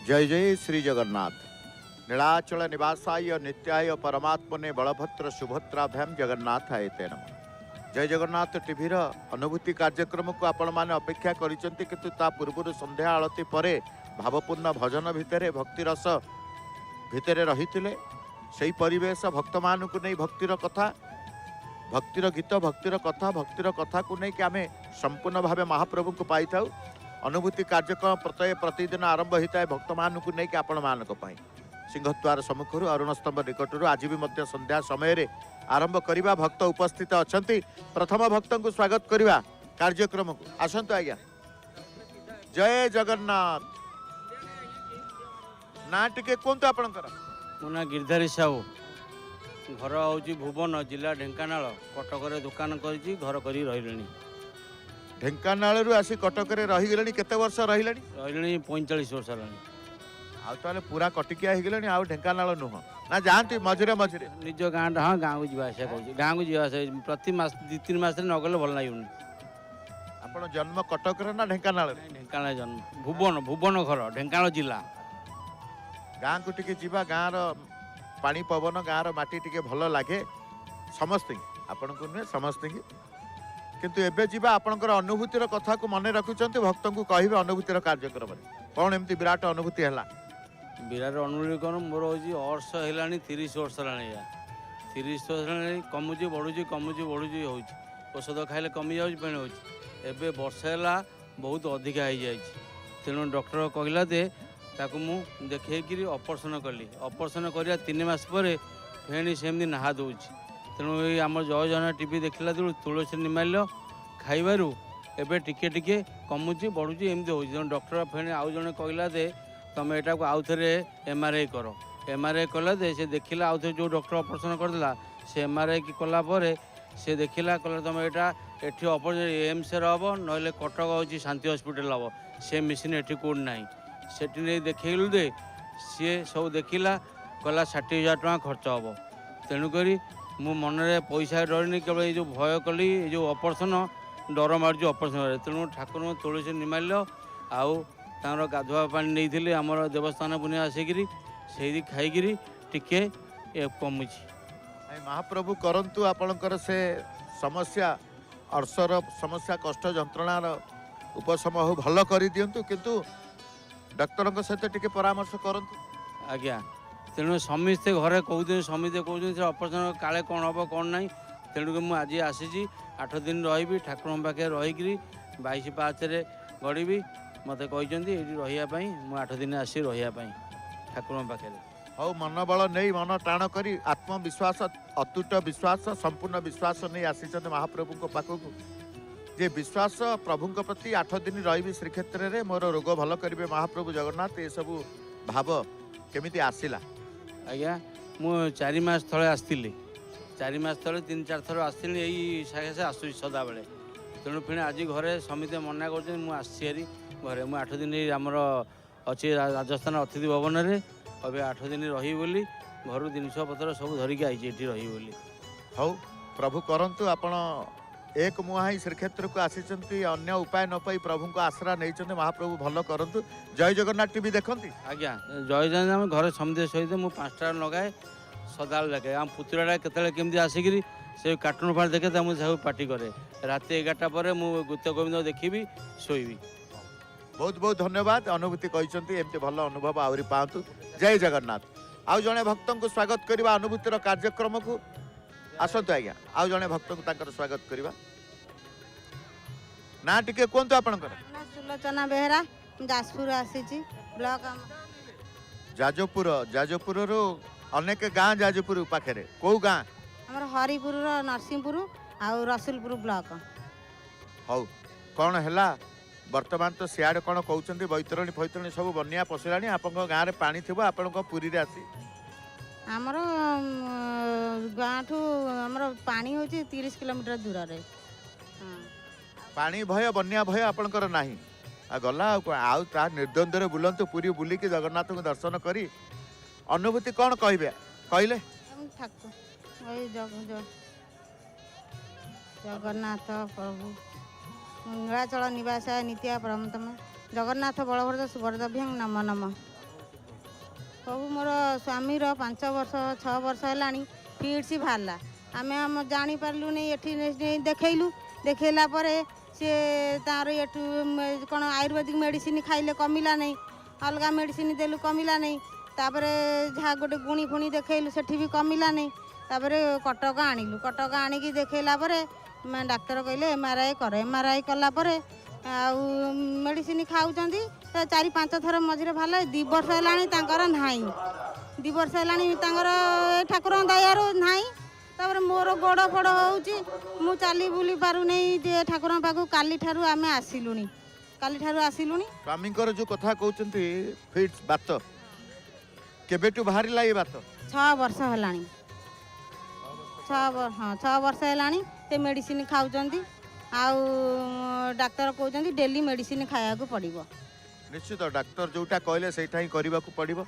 जय जय श्री जगन्नाथ। नीलाचल निवासाय नित्याय परमात्मने बलभद्र सुभद्राभ्याम जगन्नाथाय ते नमः। जय जगन्नाथ टीभीर अनुभूति कार्यक्रम को आपण मैंने अपेक्षा करिसेंती, किंतु ता पूर्व संध्या आलती परे भावपूर्ण भजन भितर भक्ति रस भितर रही से परिवेश भक्त मान को नहीं भक्तिर कथा, भक्तिर गीत, भक्तिर कथा को नहीं कि आम संपूर्ण भाव महाप्रभु को पाई था। अनुभूति कार्यक्रम प्रत्यय प्रतिदिन आरंभ होता है भक्त मान को नहीं कि आपण मान सिंहद्वार सम्मुखर अरुणस्तंभ निकटर आज भी मध्य संध्या समय आरंभ करवा भक्त उपस्थित अच्छा। प्रथम भक्त को स्वागत करवा कार्यक्रम को आसतु आज्ञा। जय जगन्नाथ। ना टिके कहतु आपणकर मो ना गिरधारी साहू, घर हूँ भुवन, जिला ढेंकानाल, कटक दुकान कर घर कर रही। ढेंकानाल आसी कटक रहीगले केते वर्ष रही? 45 वर्ष रही। आउ पूरा कटिकिया हो गले आउ ढेंकानाल नुह ना जाती मझिरे मझिरे निज गाँव हाँ गाँव को जावासा कर गाँव को जावासा प्रति मास 2-3 मास नगले भल लगुनि। आपण जन्म कटक ना ढेंकानाल? ढेंकानाल जन्म, भुवन भुवन घर, ढेंकानाल जिला। गाँ को टिके जीवा, गाँव पानी पवन, गाँव माटी टिके भल लगे समस्त आपण को नुहे समस्त। किंतु एबे जीवा आपणकर अनुभूतिर कथा को मन रखुचंती, भक्त को कहबे अनुभूतिर कार्यक्रम कौन एमती विराट अनुभूति है? विराट अनुभूति कौन मोर हूँ वर्ष है 30 वर्ष है। 30 वर्ष कमुची बढ़ुची कमुची बढ़ुची हो औषध खाइले कमी जाऊँ पेण हो। एबे वर्ष है बहुत अधिका हो जाए, तेणु डॉक्टर कहला दे ताकू मु देखिए ऑपरेशन कली। ऑपरेशन करिया 3 मास पर फेणी सेमती नाहा दौर। तेणु ये आम जय जगन्नाथ टीवी देखला तुलसी निमाल्य खाइबारू एबे टिके टिके कमुची बढ़ुची एमती हो। डॉक्टर फेणी आउ जने कहला दे तुम एटा को आउ थे MRI कर। MRI कला दे से देखला आउ थे जो डॉक्टर ऑपरेशन करदेला से MRI की कला परे से देखला कहला तुम एटा एठी ऑपरेशन एम्स रे हम नहले कटक होची शांति हॉस्पिटल हम से मेसीन एठी कोड नाही सेठी नहीं देखलु दे सी सब देखला कहला 60,000 टका खर्च हम। तेणुक मु मनरे पैसा डरनी, केवल ये जो भय कली जो ऑपरेशन डर मार्च ऑपरेशन। तेणु ठाकुर तुलसी निमाल्य आउ तार गाधुआ पानी नहीं आमर देवस्थान पुण्य आसिकी से खाई टिके कमुची। महाप्रभु करंतु आपणकर से समस्या अर्शर समस्या कष्ट जंत्रणार उपशम हो भल कर दिंतु, किंतु डॉक्टर सहित टिके परामर्श करंतु आज्ञा। तेणु समस्ते घरे कहते समस्ते कहते ऑपरेशन काले कौन हम कौन ना। तेणुक मुझे आज आसी 8 दिन रही ठाकुर पाखे रहीकि 22 पाचरे गढ़ी मत कहते ये रही 8 दिन आसी रही ठाकुर पाखे। हौ मनोबल नहीं मन टाण करी आत्मविश्वास अतुट विश्वास संपूर्ण विश्वास नहीं आसी महाप्रभु पाखक जे विश्वास प्रभु प्रति 8 दिन रही श्रीक्षेत्र में मोर रोग भल करेंगे महाप्रभु जगन्नाथ। ये सब भाव केमिति आसिला? आज्ञा मु 4 मास तले आसती 4 मास तले 3-4 थर आसती यही सागे आसुची सदा बेले। तेणु फिर आज घरे समिति मना कर मुझे घरे मु 8 दिन आमर अच्छी राजस्थान अतिथि भवन में अभी 8 दिन रही बोली घर जिनस पतर सब धरिकी आई रही बोली। हौ प्रभु करंतु आपण एक मुहा ही श्रीक्षेत्र को आसी अन्य उपाय न पाई प्रभु को आसरा नहीं महाप्रभु भल करंतु। जय जगन्नाथ टीवी देखती? आज्ञा जय जगन्नाथ घर समिति सहित मुझे 5टा लगाए सदा लगे। आम पुतुराटा केतले केमती आसिकी से कार्टून फार देखे मुझे पार्टी करे रात 11टा पर मुझे गीत गोविंद देखी शोबी। बहुत बहुत धन्यवाद। अनुभूति कहते एमती भल अनुभव आहरी पातु। जय जगन्नाथ। आउ जड़े भक्त को स्वागत करवा अनुभूतिर कार्यक्रम को आसतु आज्ञा। आउ जड़े भक्त को स्वागत करवा ना टिके कहतु आपणकर? सुलोचना बेहरा, जाजपुर आसी ब्लॉक जाजपुर। जाजपुर अनेक गाँ जाजपुर पाखे कौ गाँ? हमर हरिपुर नरसिंहपुर आउ रसुलपुर ब्लॉक। हौ कौन है वर्तमान तो सियाड़े कौन कहते बैतरणी फैतरणी सब बनिया पशिला आप गाँव में पानी थी आपण पुरी आसी? आमर गाँ ठू आमर पानी हो 30 किलोमीटर दूर रे। पानी भय बनिया भय आपणकर नाही गला आउ ता निर्द्वंद्व बुलंतु पूरी बुलिकी जगन्नाथ को दर्शन करी अनुभूति कौन कहबे कहले? जगन्नाथ प्रभु नीलाचल निवासाय नित्या परमतम जगन्नाथ बलभद्र सुभद्राभ्यां नमो नमः। ସବୁ ମୋର ସ୍ୱାମୀର 5 ବର୍ଷ 6 ବର୍ଷ ହେଲାଣି ଫିଡ୍ସ ବାହାରିଲା। ଆମେ ଆମ ଜାଣିପାରିଲୁନି, ଏଠି ଦେଖେଇଲୁ। ଦେଖେଇଲା ପରେ ସିଏ ତାର ଏଠୁ କ'ଣ ଆୟୁର୍ବେଦିକ ମେଡ଼ିସିନ ଖାଇଲେ କମିଲା ନାହିଁ, ଅଲଗା ମେଡ଼ିସିନ ଦେଲୁ କମିଲା ନାହିଁ। ତାପରେ ଯାହା ଗୋଟେ ଗୁଣି ଫୁଣି ଦେଖେଇଲୁ, ସେଠି ବି କମିଲା ନାହିଁ। ତାପରେ କଟକ ଆଣିଲୁ। କଟକ ଆଣିକି ଦେଖେଇଲା ପରେ ଡାକ୍ତର କହିଲେ MRI କର। MRI କଲା ପରେ ଆଉ ମେଡ଼ିସିନ ଖାଉଛନ୍ତି। 4-5 ଥର ମଝିରେ ଭଲ 2 ବର୍ଷ ହେଲାଣି ତାଙ୍କର ନାହିଁ। 2 ବର୍ଷ ହେଲାଣି ତାଙ୍କର ଠାକୁରଙ୍କ ଦୟାରୁ ନାହିଁ। ତାପରେ ମୋର ଗୋଡ଼ ଫୋଡ଼ ହେଉଛି, ମୁଁ ଚାଲି ବୁଲି ପାରୁନି ଯେ ଠାକୁରଙ୍କ ପାଖକୁ କାଲିଠାରୁ ଆମେ ଆସିଲୁଣି। ସ୍ୱାମୀଙ୍କର ଯୋଉ କଥା କହୁଛନ୍ତି ଫିଟ୍ସ ବାତ କେବେଠୁ ବାହାରିଲା ଏ ବାତ? 6 ବର୍ଷ ହେଲାଣି। 6 ବର୍ଷ ହେଲାଣି ସେ ମେଡ଼ିସିନ ଖାଉଛନ୍ତି। ଆଉ ଡାକ୍ତର କହୁଛନ୍ତି ଡେଲି ମେଡ଼ିସିନ ଖାଇବାକୁ ପଡ଼ିବ। ନିଶ୍ଚିତ ଡାକ୍ତର ଯୋଉଟା କହିଲେ ସେଇଟା ହିଁ କରିବାକୁ ପଡ଼ିବ।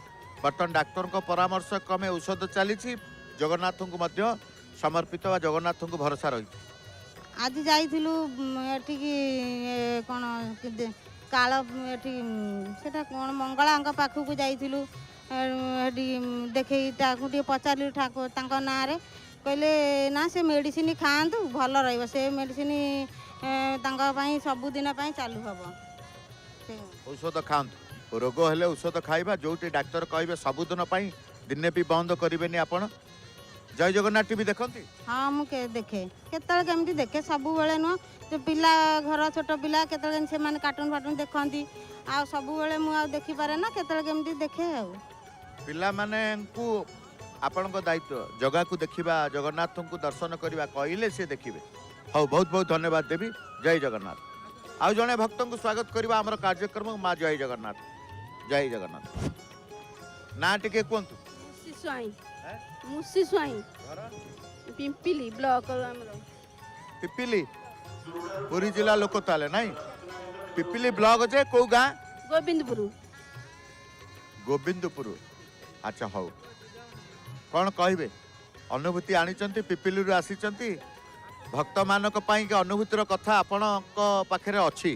ବର୍ତ୍ତମାନ ଡାକ୍ତରଙ୍କ ପରାମର୍ଶ କ୍ରମେ ଔଷଧ ଚାଲିଛି। ଜଗନ୍ନାଥଙ୍କୁ ମଧ୍ୟ ସମର୍ପିତ ବା ଜଗନ୍ନାଥଙ୍କୁ ଭରସା ରହିଛି। ଆଜି ଯାଇଥିଲୁ ଏଠିକି କ'ଣ କାଳ ଏଠି ସେଟା କ'ଣ ମଙ୍ଗଳାଙ୍କ ପାଖକୁ ଯାଇଥିଲୁ। ସେଠି ଦେଖେଇ ତାକୁ ଟିକେ ପଚାରିଲୁ ତାଙ୍କ ନାଁରେ। କହିଲେ ନା ସେ ମେଡ଼ିସିନ ଖାଆନ୍ତୁ ଭଲ ରହିବ। ସେ ମେଡ଼ିସିନ ତାଙ୍କ ପାଇଁ ସବୁଦିନ ପାଇଁ ଚାଲୁ ହେବ। ଔଷଧ ଖାଆନ୍ତୁ, ରୋଗ ହେଲେ ଔଷଧ ଖାଇବା। ଯୋଉଠି ଡାକ୍ତର କହିବେ ସବୁଦିନ ପାଇଁ, ଦିନେ ବି ବନ୍ଦ କରିବେନି ଆପଣ। ଜୟ ଜଗନ୍ନାଥ ଟିଭି ଦେଖନ୍ତି? ହଁ ମୁଁ ଦେଖେ, କେତେବେଳେ କେମିତି ଦେଖେ, ସବୁବେଳେ ନୁହଁ। ଯେ ପିଲା ଘର ଛୋଟ ପିଲା କେତେବେଳେ କେମିତି ସେମାନେ କାର୍ଟୁନ ଫାର୍ଟୁନ ଦେଖନ୍ତି। ଆଉ ସବୁବେଳେ ମୁଁ ଆଉ ଦେଖିପାରେ ନା, କେତେବେଳେ କେମିତି ଦେଖେ। ଆଉ ପିଲାମାନଙ୍କୁ ଆପଣଙ୍କ ଦାୟିତ୍ୱ ଜଗାକୁ ଦେଖିବା, ଜଗନ୍ନାଥଙ୍କୁ ଦର୍ଶନ କରିବା, କହିଲେ ସେ ଦେଖିବେ। ହଉ, ବହୁତ ବହୁତ ଧନ୍ୟବାଦ ଦେବି। ଜୟ ଜଗନ୍ନାଥ। ଆଉ ଜଣେ ଭକ୍ତଙ୍କୁ ସ୍ୱାଗତ କରିବା ଆମର କାର୍ଯ୍ୟକ୍ରମ। ମା ଜୟ ଜଗନ୍ନାଥ। ଜୟ ଜଗନ୍ନାଥ। ନା ଟିକେ କୁହନ୍ତୁ। ମୁସି ସ୍ୱାଇଁ ପିମ୍ପିଲି ବ୍ଲକ ଆମର। ପିପିଲି ପୁରୀ ଜିଲ୍ଲା ଲୋକ ତାହେଲେ ନାଇଁ? ପିପିଲି ବ୍ଲକ ଯେ କୋଉ ଗାଁ? ଗୋବିନ୍ଦପୁର। ଆଚ୍ଛା, ହଉ। କ'ଣ କହିବେ? ଅନୁଭୂତି ଆଣିଛନ୍ତି, ପିପିଲିରୁ ଆସିଛନ୍ତି। ଭକ୍ତମାନଙ୍କ ପାଇଁ ଅନୁଭୂତିର କଥା ଆପଣଙ୍କ ପାଖରେ ଅଛି।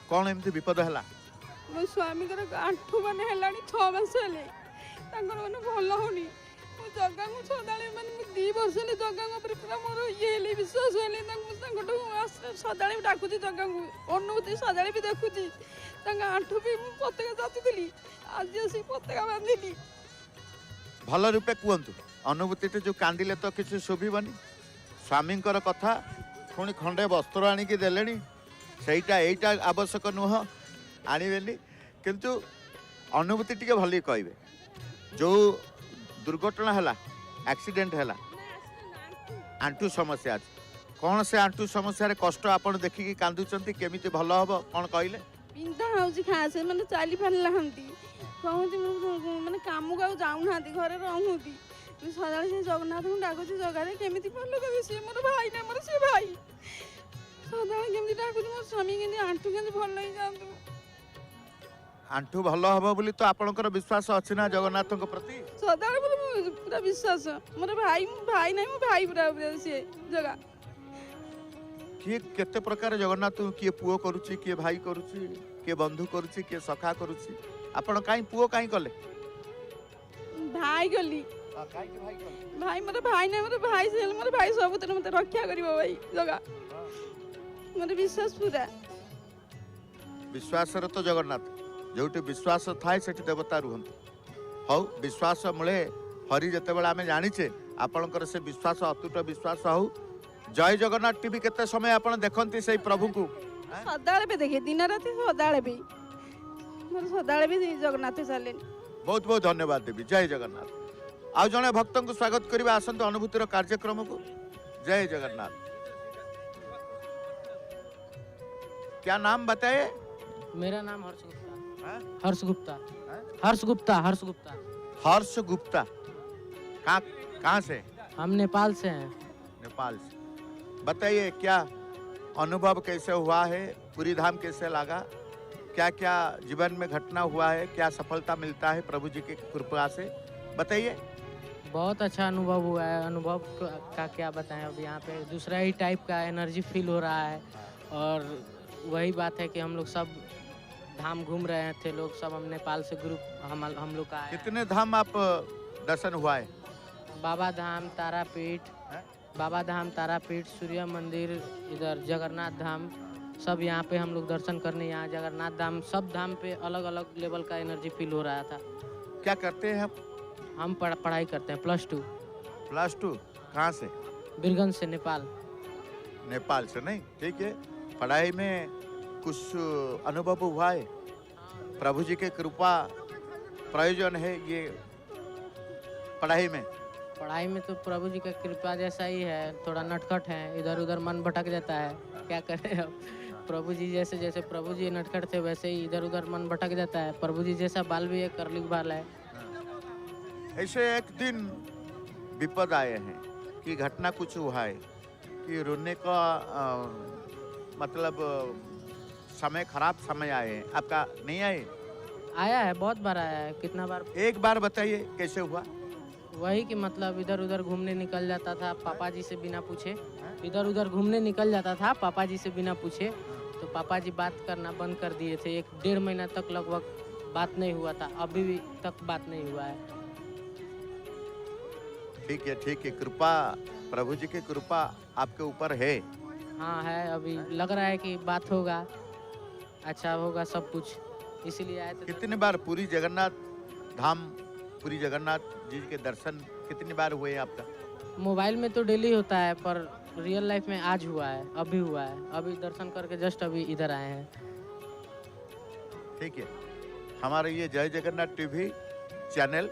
କ'ଣ ଏମିତି ବିପଦ ହେଲା? ମୋ ସ୍ୱାମୀଙ୍କର ଆଣ୍ଠୁ ମାନେ ହେଲାଣି 6 ମାସ ହେଲେ, ତାଙ୍କର ମାନେ ଭଲ ହଉନି। ମୁଁ ଜଗାଙ୍କୁ ସଦାବେଳେ ମାନେ 2 ବର୍ଷ ହେଲେ ଜଗାଙ୍କ ଉପରେ ପୁରା ମୋର ଇଏ ହେଲେ ବିଶ୍ୱାସ ହେଲେ ତାଙ୍କଠୁ ସଦାବେଳେ ଡାକୁଛି ଜଗାଙ୍କୁ। ଅନୁଭୂତି ସଦାବେଳେ ବି ଦେଖୁଛି। ତାଙ୍କ ଆଣ୍ଠୁ ବି ମୁଁ ପତାକା ଯାଚିଥିଲି, ଆଜି ଆସି ପତାକା ବାନ୍ଧିଲି। ଭଲ ରୂପେ କୁହନ୍ତୁ। ଅନୁଭୂତିଟି ଯୋଉ କାନ୍ଦିଲେ ତ କିଛି ଶୁଭିବନି। ସ୍ୱାମୀଙ୍କର କଥା, ପୁଣି ଖଣ୍ଡେ ବସ୍ତ୍ର ଆଣିକି ଦେଲେଣି। ଏଇଟା ଆବଶ୍ୟକ ନୁହଁ, ଆଣିବେନି। କିନ୍ତୁ ଅନୁଭୂତି ଟିକେ ଭଲକି କହିବେ। ଯୋଉ ଦୁର୍ଘଟଣା ହେଲା, ଆକ୍ସିଡେଣ୍ଟ ହେଲା, ଆଣ୍ଠୁ ସମସ୍ୟା ଅଛି। କ'ଣ ସେ ଆଣ୍ଠୁ ସମସ୍ୟାରେ କଷ୍ଟ ଆପଣ ଦେଖିକି କାନ୍ଦୁଛନ୍ତି? କେମିତି ଭଲ ହବ କ'ଣ କହିଲେ? ବିନ୍ଧା ହେଉଛି ଖାସ, ମାନେ ଚାଲି ପାରିନାହାନ୍ତି। କହୁଛି ମାନେ କାମକୁ ଆଉ ଯାଉନାହାନ୍ତି, ଘରେ ରହୁନ୍ତି। ସଦାବେଳେ ସେ ଜଗନ୍ନାଥଙ୍କୁ ଡାକୁଛି, ଜଗାରେ କେମିତି ଭଲ କରିବି। ସିଏ ମୋର ଭାଇ ନା, ମୋର ସିଏ ଭାଇ। ସଦାବେଳେ କେମିତି ଡାକୁଛି ମୋ ସ୍ୱାମୀ କେମିତି ଆଣ୍ଠୁ କେମିତି ଭଲ ହେଇଯାଆନ୍ତୁ। ଆଣ୍ଠୁ ଭଲ ହବ ବୋଲି ତ ଆପଣଙ୍କର ବିଶ୍ୱାସ ଅଛି ନା ଜଗନ୍ନାଥଙ୍କ ପ୍ରତି? ସଦାବେଳେ ପୁରା ବିଶ୍ୱାସ। ମୋର ଭାଇ ନାହିଁ, ମୋ ଭାଇ ପୁରା ସିଏ ଜଗା। କିଏ କେତେ ପ୍ରକାର ଜଗନ୍ନାଥ, କିଏ ପୁଅ କରୁଛି, କିଏ ଭାଇ କରୁଛି, କିଏ ବନ୍ଧୁ କରୁଛି, କିଏ ସଖା କରୁଛି। ଆପଣ କାହିଁ ପୁଅ କାହିଁ କଲେ? ଭାଇ ଗଲି। ଭାଇ ମୋର ଭାଇ ନାହିଁ, ମୋର ଭାଇ ସେ ମୋର ଭାଇ ସବୁଥିରେ ମତେ ରକ୍ଷା କରିବ ଭାଇ ଜଗା। ମୋର ବିଶ୍ୱାସ ପୁରା। ବିଶ୍ୱାସରେ ତ ଜଗନ୍ନାଥ। ଯୋଉଠି ବିଶ୍ୱାସ ଥାଏ ସେଠି ଦେବତା ରୁହନ୍ତି। ହଉ, ବିଶ୍ୱାସ ମିଳେ ହରି ଯେତେବେଳେ ଆମେ ଜାଣିଛେ, ଆପଣଙ୍କର ସେ ବିଶ୍ୱାସ ଅତୁଟ ବିଶ୍ୱାସ ହଉ। ଜୟ ଜଗନ୍ନାଥ ଟିଭି କେତେ ସମୟ ଆପଣ ଦେଖନ୍ତି ସେଇ ପ୍ରଭୁଙ୍କୁ? ସଦାବେଳେ ବି ଦେଖେ, ଦିନ ରାତି ସଦାବେଳେ ବି। ମୋର ସଦାବେଳେ ବି ଜଗନ୍ନାଥ ଚାଲେନି। ବହୁତ ବହୁତ ଧନ୍ୟବାଦ ଦେବି। ଜୟ ଜଗନ୍ନାଥ। ଆଉ ଜଣେ ଭକ୍ତଙ୍କୁ ସ୍ୱାଗତ କରିବା, ଆସନ୍ତୁ ଅନୁଭୂତିର କାର୍ଯ୍ୟକ୍ରମକୁ। ଜୟ ଜଗନ୍ନାଥ। क्या नाम बताए? मेरा नाम हर्ष गुप्ता। हर्ष गुप्ता। हर्ष गुप्ता। हर्ष गुप्ता। हर्ष गुप्ता। कहाँ से? हम नेपाल से हैं। नेपाल से। बताइए क्या अनुभव कैसे हुआ है? पूरी धाम कैसे लगा? क्या क्या जीवन में घटना हुआ है? क्या सफलता मिलता है प्रभु जी की कृपा से? बताइए। बहुत अच्छा अनुभव हुआ है। अनुभव का क्या बताएं, अब यहाँ पे दूसरा ही टाइप का एनर्जी फील हो रहा है। और वही बात है कि हम लोग सब धाम घूम रहे थे लोग सब। हम नेपाल से ग्रुप हम लोग का आया है। कितने धाम आप दर्शन हुआ है? बाबा धाम, तारापीठ, हैं? बाबा धाम, तारापीठ, सूर्य मंदिर, इधर जगन्नाथ धाम, सब यहाँ पे हम लोग दर्शन करने यहाँ जगन्नाथ धाम, सब धाम पे अलग अलग लेवल का एनर्जी फील हो रहा था। क्या करते हैं आप? हम पढ़ाई करते हैं +2 +2 कहाँ से? बीरगंज से, नेपाल। नेपाल से। नहीं, ठीक है। पढ़ाई में कुछ अनुभव हुआ है? प्रभु जी के कृपा प्रयोजन है ये पढ़ाई में? पढ़ाई में तो प्रभु जी का कृपा जैसा ही है, थोड़ा नटखट है, इधर उधर मन भटक जाता है, क्या करें अब। प्रभु जी जैसे जैसे प्रभु जी नटखट थे वैसे ही इधर उधर मन भटक जाता है। प्रभु जी जैसा बाल भी एक करली बाल है। ऐसे एक दिन विपद आए हैं कि घटना कुछ हुआ है कि रोने का मतलब समय, खराब समय आए हैं, आपका नहीं आए? आया है, बहुत बार आया है। कितना बार? एक बार बताइए कैसे हुआ? वही कि मतलब इधर उधर घूमने निकल जाता था पापा जी से बिना पूछे। इधर उधर घूमने निकल जाता था पापा जी से बिना पूछे, तो पापा जी बात करना बंद कर दिए थे। 1-1.5 महीना तक लगभग बात नहीं हुआ था, अभी भी तक बात नहीं हुआ है। ठीक है, ठीक है। कृपा, प्रभु जी की कृपा आपके ऊपर है। हाँ है, अभी लग रहा है कि बात होगा, अच्छा होगा सब कुछ, इसीलिए आए थे। कितनी बार पुरी जगन्नाथ धाम, पुरी जगन्नाथ जी के दर्शन कितनी बार हुए हैं आपका? मोबाइल में तो डेली होता है, पर रियल लाइफ में आज हुआ है, अभी हुआ है। अभी दर्शन करके जस्ट अभी इधर आए हैं। ठीक है। हमारे ये जय जगन्नाथ टीवी चैनल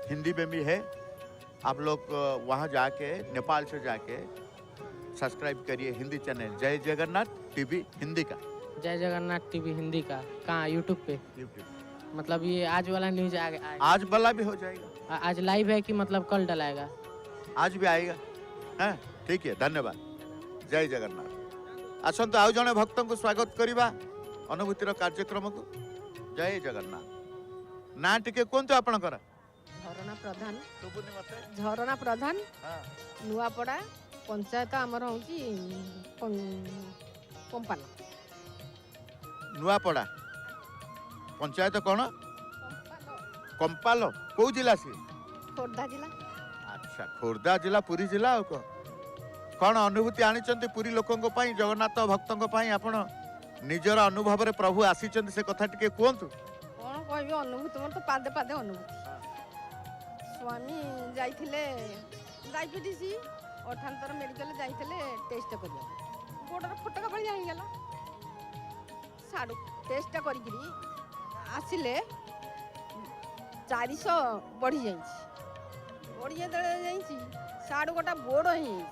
हिंदी में भी है। आप लोग वहाँ जाके, नेपाल से जाके सब्सक्राइब करिए हिंदी चैनल जय जगन्नाथ टीवी हिंदी का। जय जगन्नाथ टीवी हिंदी का कहाँ? यूट्यूब पे। यूट्यूब मतलब ये आज वाला न्यूज आज वाला भी हो जाएगा। आज लाइव है कि मतलब कल डलाएगा? आज भी आएगा। हाँ, ठीक है, धन्यवाद। जय जगन्नाथ। आसନ୍ତୁ ଆଉ ଜଣେ ଭକ୍ତଙ୍କୁ ସ୍ୱାଗତ କରିବା ଅନୁଭୂତିର କାର୍ଯ୍ୟକ୍ରମକୁ। ଜୟ ଜଗନ୍ନାଥ। ନା ଟିକେ କୁହନ୍ତୁ ଆପଣଙ୍କର? ଝରଣା ପ୍ରଧାନ। ଶୁଭୁନି ମତେ। ଝରଣା ପ୍ରଧାନ, ହଁ। ନୂଆପଡ଼ା ପଞ୍ଚାୟତ ଆମର ହେଉଛି କମ୍ପାଲ। ନୂଆପଡ଼ା ପଞ୍ଚାୟତ କ'ଣ? କମ୍ପାଲ। କୋଉ ଜିଲ୍ଲା ସିଏ? ଖୋର୍ଦ୍ଧା ଜିଲ୍ଲା। ଆଚ୍ଛା, ଖୋର୍ଦ୍ଧା ଜିଲ୍ଲା, ପୁରୀ ଜିଲ୍ଲା। ଆଉ କ'ଣ ଅନୁଭୂତି ଆଣିଛନ୍ତି ପୁରୀ ଲୋକଙ୍କ ପାଇଁ, ଜଗନ୍ନାଥ ଭକ୍ତଙ୍କ ପାଇଁ? ଆପଣ ନିଜର ଅନୁଭବରେ ପ୍ରଭୁ ଆସିଛନ୍ତି, ସେ କଥା ଟିକେ କୁହନ୍ତୁ। କ'ଣ କହିବି ଅନୁଭୂତି, ମୋର ତ ପାଦେ ପାଦେ ଅନୁଭୂତି। ସ୍ୱାମୀ ଯାଇଥିଲେ ଡାଇବେଟିସ୍, ଅଠାନ୍ତର ମେଡ଼ିକାଲ ଯାଇଥିଲେ ଟେଷ୍ଟ କରିବାକୁ, ଗୋଡ଼ର ଫୋଟକା ଭଳିଆ ହେଇଗଲା। ସାଡ଼ୁ ଟେଷ୍ଟ କରିକିରି ଆସିଲେ 400 ବଢ଼ିଯାଇଛି। ବଢ଼ି ଯେତେବେଳେ ଯାଇଛି ସାଡ଼ୁ ଗୋଟା ବୋର୍ଡ଼ ହେଇଯାଇଛି।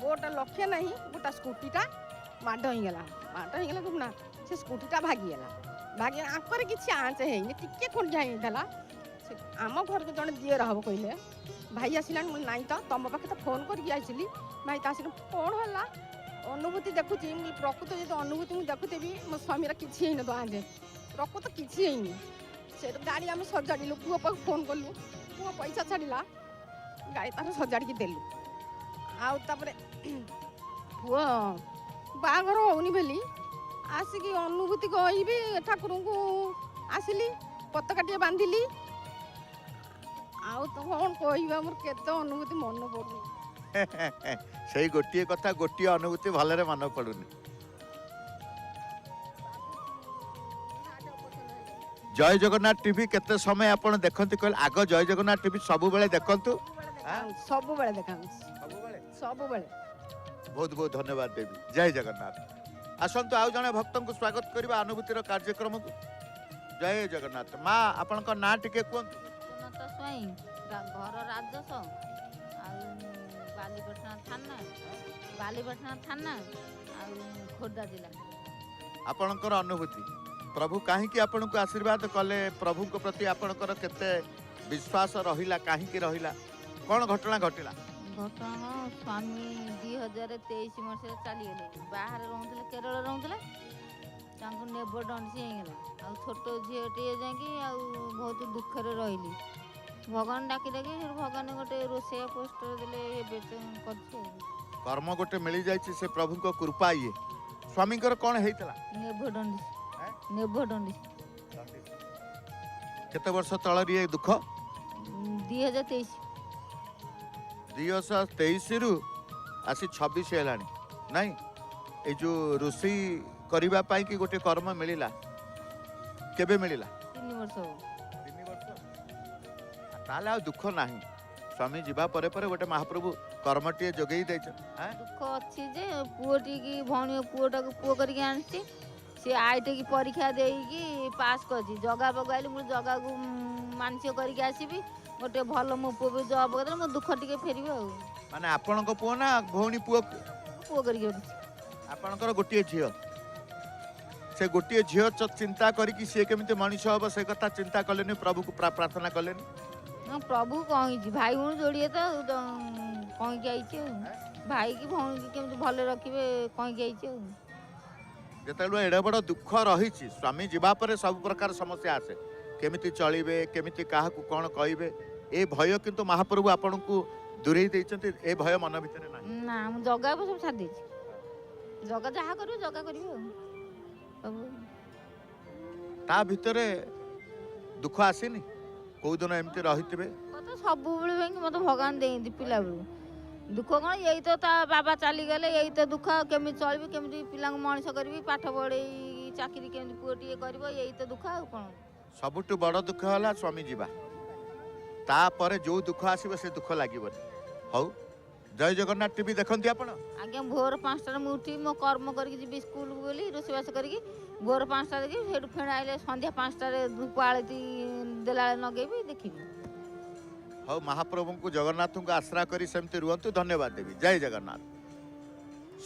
ବୋର୍ଡ଼ଟା ଲକ୍ଷ୍ୟ ନାହିଁ, ଗୋଟା ସ୍କୁଟିଟା ମାଡ଼ ହେଇଗଲା ଦେଖୁନା, ସେ ସ୍କୁଟିଟା ଭାଗିଗଲା। ଆଙ୍କର କିଛି ଆଞ୍ଚ ହେଇନି, ଟିକେ ଖଣ୍ଡିଆ ହେଇଥିଲା। ସେ ଆମ ଘରକୁ ଜଣେ ଦିଅର ହବ କହିଲେ, ଭାଇ ଆସିଲାଣି। ମୁଁ ନାଇଁ ତ, ତମ ପାଖେ ତ ଫୋନ୍ କରିକି ଆସିଲି। ଭାଇ ତ ଆସିଲି, କ'ଣ ହେଲା ଅନୁଭୂତି ଦେଖୁଛି। ମୁଁ ପ୍ରକୃତ ଯଦି ଅନୁଭୂତି ମୁଁ ଦେଖୁଥିବି, ମୋ ସ୍ୱାମୀର କିଛି ହେଇନି ତ ଆଞ୍ଚ, ପ୍ରକୃତ କିଛି ହେଇନି। ସେଠୁ ଗାଡ଼ି ଆମେ ସଜାଡ଼ିଲୁ, ପୁଅ ପାଖକୁ ଫୋନ୍ କଲୁ, ପୁଅ ପଇସା ଛାଡ଼ିଲା, ଗାଡ଼ି ତାର ସଜାଡ଼ିକି ଦେଲୁ। ଆଉ ତାପରେ ପୁଅ ବାହାଘର ହେଉନି ବୋଲି ଆସିକି ଅନୁଭୂତି କହିବି, ଠାକୁରଙ୍କୁ ଆସିଲି, ପତାକାଟିଏ ବାନ୍ଧିଲି। ଆଉ ତ କ'ଣ କହିବା, ମୋର କେତେ ଅନୁଭୂତି ମନେ ପଡ଼ୁନି। ସେଇ ଗୋଟିଏ କଥା, ଗୋଟିଏ ଅନୁଭୂତି ଭଲରେ ମନେ ପଡୁନି। ଜୟ ଜଗନ୍ନାଥ ଟିଭି କେତେ ସମୟ ଆପଣ ଦେଖନ୍ତି କହିଲେ? ଆଗ ଜୟ ଜଗନ୍ନାଥ ଟିଭି ସବୁବେଳେ ଦେଖନ୍ତୁ। ସବୁବେଳେ ଦେଖାଉଛି, ସବୁବେଳେ। ବହୁତ ବହୁତ ଧନ୍ୟବାଦ ଦେବି। ଜୟ ଜଗନ୍ନାଥ। ଆସନ୍ତୁ ଆଉ ଜଣେ ଭକ୍ତଙ୍କୁ ସ୍ୱାଗତ କରିବା ଅନୁଭୂତିର କାର୍ଯ୍ୟକ୍ରମକୁ। ଜୟ ଜଗନ୍ନାଥ। ମା, ଆପଣଙ୍କ ନାଁ ଟିକେ କୁହନ୍ତୁ। ସୁନତ ସ୍ୱାଇଁ, ଘର ରାଜସ, ଆଉ ବାଲିପାଟଣା ଥାନା ଆଉ ଖୋର୍ଦ୍ଧା ଜିଲ୍ଲା। ଆପଣଙ୍କର ଅନୁଭୂତି, ପ୍ରଭୁ କାହିଁକି ଆପଣଙ୍କୁ ଆଶୀର୍ବାଦ କଲେ? ପ୍ରଭୁଙ୍କ ପ୍ରତି ଆପଣଙ୍କର କେତେ ବିଶ୍ୱାସ ରହିଲା? କାହିଁକି ରହିଲା? କ'ଣ ଘଟଣା ଘଟିଲା? ଘଟଣା ସ୍ୱାମୀ 2023 ମସିହାରେ ଚାଲିଗଲେ। ବାହାରେ ରହୁଥିଲେ, କେରଳ ରହୁଥିଲେ। ତାଙ୍କୁ ନେବ ଡଣ୍ଡିସି ହେଇଗଲା। ଆଉ ଛୋଟ ଝିଅଟିଏ ଯାଇକି ଆଉ ବହୁତ ଦୁଃଖରେ ରହିଲି। ଭଗବାନ ଡାକି ସେଠୁ ଭଗବାନ ଗୋଟେ ରୋଷେଇଆ ପୋଷ୍ଟର ଦେଲେ, ଏବେ ତ କରିଛି। କର୍ମ ଗୋଟେ ମିଳିଯାଇଛି, ସେ ପ୍ରଭୁଙ୍କ କୃପା। ଇଏ ସ୍ୱାମୀଙ୍କର କ'ଣ ହେଇଥିଲା? ନେବ ଡଣ୍ଡିସି। ନେବ ଦଣ୍ଡି କେତେ ବର୍ଷ ତଳର ଇଏ ଦୁଃଖ? 2023 2023 ରୁ ଆସି 26 ହେଲାଣି ନାଇଁ? ଏଇ ଯୋଉ ରୋଷେଇ କରିବା ପାଇଁ କି ଗୋଟେ କର୍ମ ମିଳିଲା କେବେ ମିଳିଲା? 3 ବର୍ଷ ହବ। 3 ବର୍ଷ। ତାହେଲେ ଆଉ ଦୁଃଖ ନାହିଁ। ସ୍ୱାମୀ ଯିବା ପରେ ପରେ ଗୋଟେ ମହାପ୍ରଭୁ କର୍ମଟିଏ ଯୋଗେଇ ଦେଇଛନ୍ତି। ଦୁଃଖ ଅଛି ଯେ ପୁଅଟିକି ଭଉଣୀ ପୁଅଟାକୁ ପୁଅ କରିକି ଆଣିଛି। ସେ ଆଇଟିକି ପରୀକ୍ଷା ଦେଇକି ପାସ୍ କରିଛି। ଜଗା ପକାଇଲି ମୁଁ ଜଗାକୁ ମାନସିକ କରିକି ଆସିବି ଗୋଟେ ଭଲ ମୋ ପୁଅ ବି ଜବ୍ କରିଦେଲେ ମୋ ଦୁଃଖ ଟିକେ ଫେରିବ ଆଉ। ମାନେ ଆପଣଙ୍କ ପୁଅ ନା ଭଉଣୀ ପୁଅ? ପୁଅ କରିକି ଆଣିଛି। ଆପଣଙ୍କର ଗୋଟିଏ ଝିଅ। ସେ ଗୋଟିଏ ଝିଅ ଚିନ୍ତା କରିକି ସିଏ କେମିତି ମଣିଷ ହବ ସେ କଥା ଚିନ୍ତା କଲେନି, ପ୍ରଭୁକୁ ପ୍ରାର୍ଥନା କଲେନି? ହଁ ପ୍ରଭୁ କହିଛି ଭାଇ ଭଉଣୀ ଯୋଡ଼ିଏ ତ କହିକି ଆଇଛି ଆଉ। ଭାଇ କି ଭଉଣୀ କି କେମିତି ଭଲ ରଖିବେ କହିକି ଆଇଛି ଆଉ। ଯେତେବେଳେ ଏଡ଼େ ବଡ଼ ଦୁଃଖ ରହିଛି, ସ୍ୱାମୀ ଯିବା ପରେ ସବୁ ପ୍ରକାର ସମସ୍ୟା ଆସେ। କେମିତି ଚଳିବେ, କେମିତି କାହାକୁ କ'ଣ କହିବେ, ଏ ଭୟ କିନ୍ତୁ ମହାପ୍ରଭୁ ଆପଣଙ୍କୁ ଦୂରେଇ ଦେଇଛନ୍ତି। ଏ ଭୟ ମନ ଭିତରେ ନାହିଁ। ନା ମୁଁ ଜଗାକୁ ସବୁ ଛାଡ଼ି ଦେଇଛି। ଜଗା ଯାହା କରିବ ଜଗା କରିବ ଆଉ ସବୁ। ତା ଭିତରେ ଦୁଃଖ ଆସିନି? କୋଉଦିନ ଏମିତି ରହିଥିବେ? ମତେ ସବୁବେଳେ ପାଇଁ ମତେ ଭଗବାନ ଦେଇନ୍ତି ପିଲାବେଳୁ। ଦୁଃଖ କ'ଣ ଏଇ ତ ତା ବାବା ଚାଲିଗଲେ, ଏଇ ତ ଦୁଃଖ। କେମିତି ଚଳିବି, କେମିତି ପିଲାଙ୍କୁ ମଣିଷ କରିବି, ପାଠ ପଢ଼େଇ ଚାକିରି କେମିତି ପୁଅଟିଏ କରିବ, ଏଇ ତ ଦୁଃଖ ଆଉ କ'ଣ। ସବୁଠୁ ବଡ଼ ଦୁଃଖ ହେଲା ସ୍ୱାମୀ ଯିବା। ତାପରେ ଯୋଉ ଦୁଃଖ ଆସିବ ସେ ଦୁଃଖ ଲାଗିବନି। ହଉ, ଜୟ ଜଗନ୍ନାଥ ଟିଭି ଦେଖନ୍ତି ଆପଣ? ଆଜ୍ଞା ଭୋର 5ଟାରେ ମୁଁ ଉଠି ମୋ କର୍ମ କରିକି ଯିବି ସ୍କୁଲକୁ ବୋଲି ରୋଷେଇବାସ କରିକି ଭୋର 5ଟା ଦେଖି ସେଇଠୁ ଫେଣି ଆଇଲେ ସନ୍ଧ୍ୟା 5ଟାରେ ଧୂପ ଆଳତି ଦେଲାବେଳେ ଲଗେଇବି ଦେଖିବି। ହଉ, ମହାପ୍ରଭୁଙ୍କୁ ଜଗନ୍ନାଥଙ୍କୁ ଆଶ୍ରା କରି ସେମିତି ରୁହନ୍ତୁ। ଧନ୍ୟବାଦ ଦେବି। ଜୟ ଜଗନ୍ନାଥ।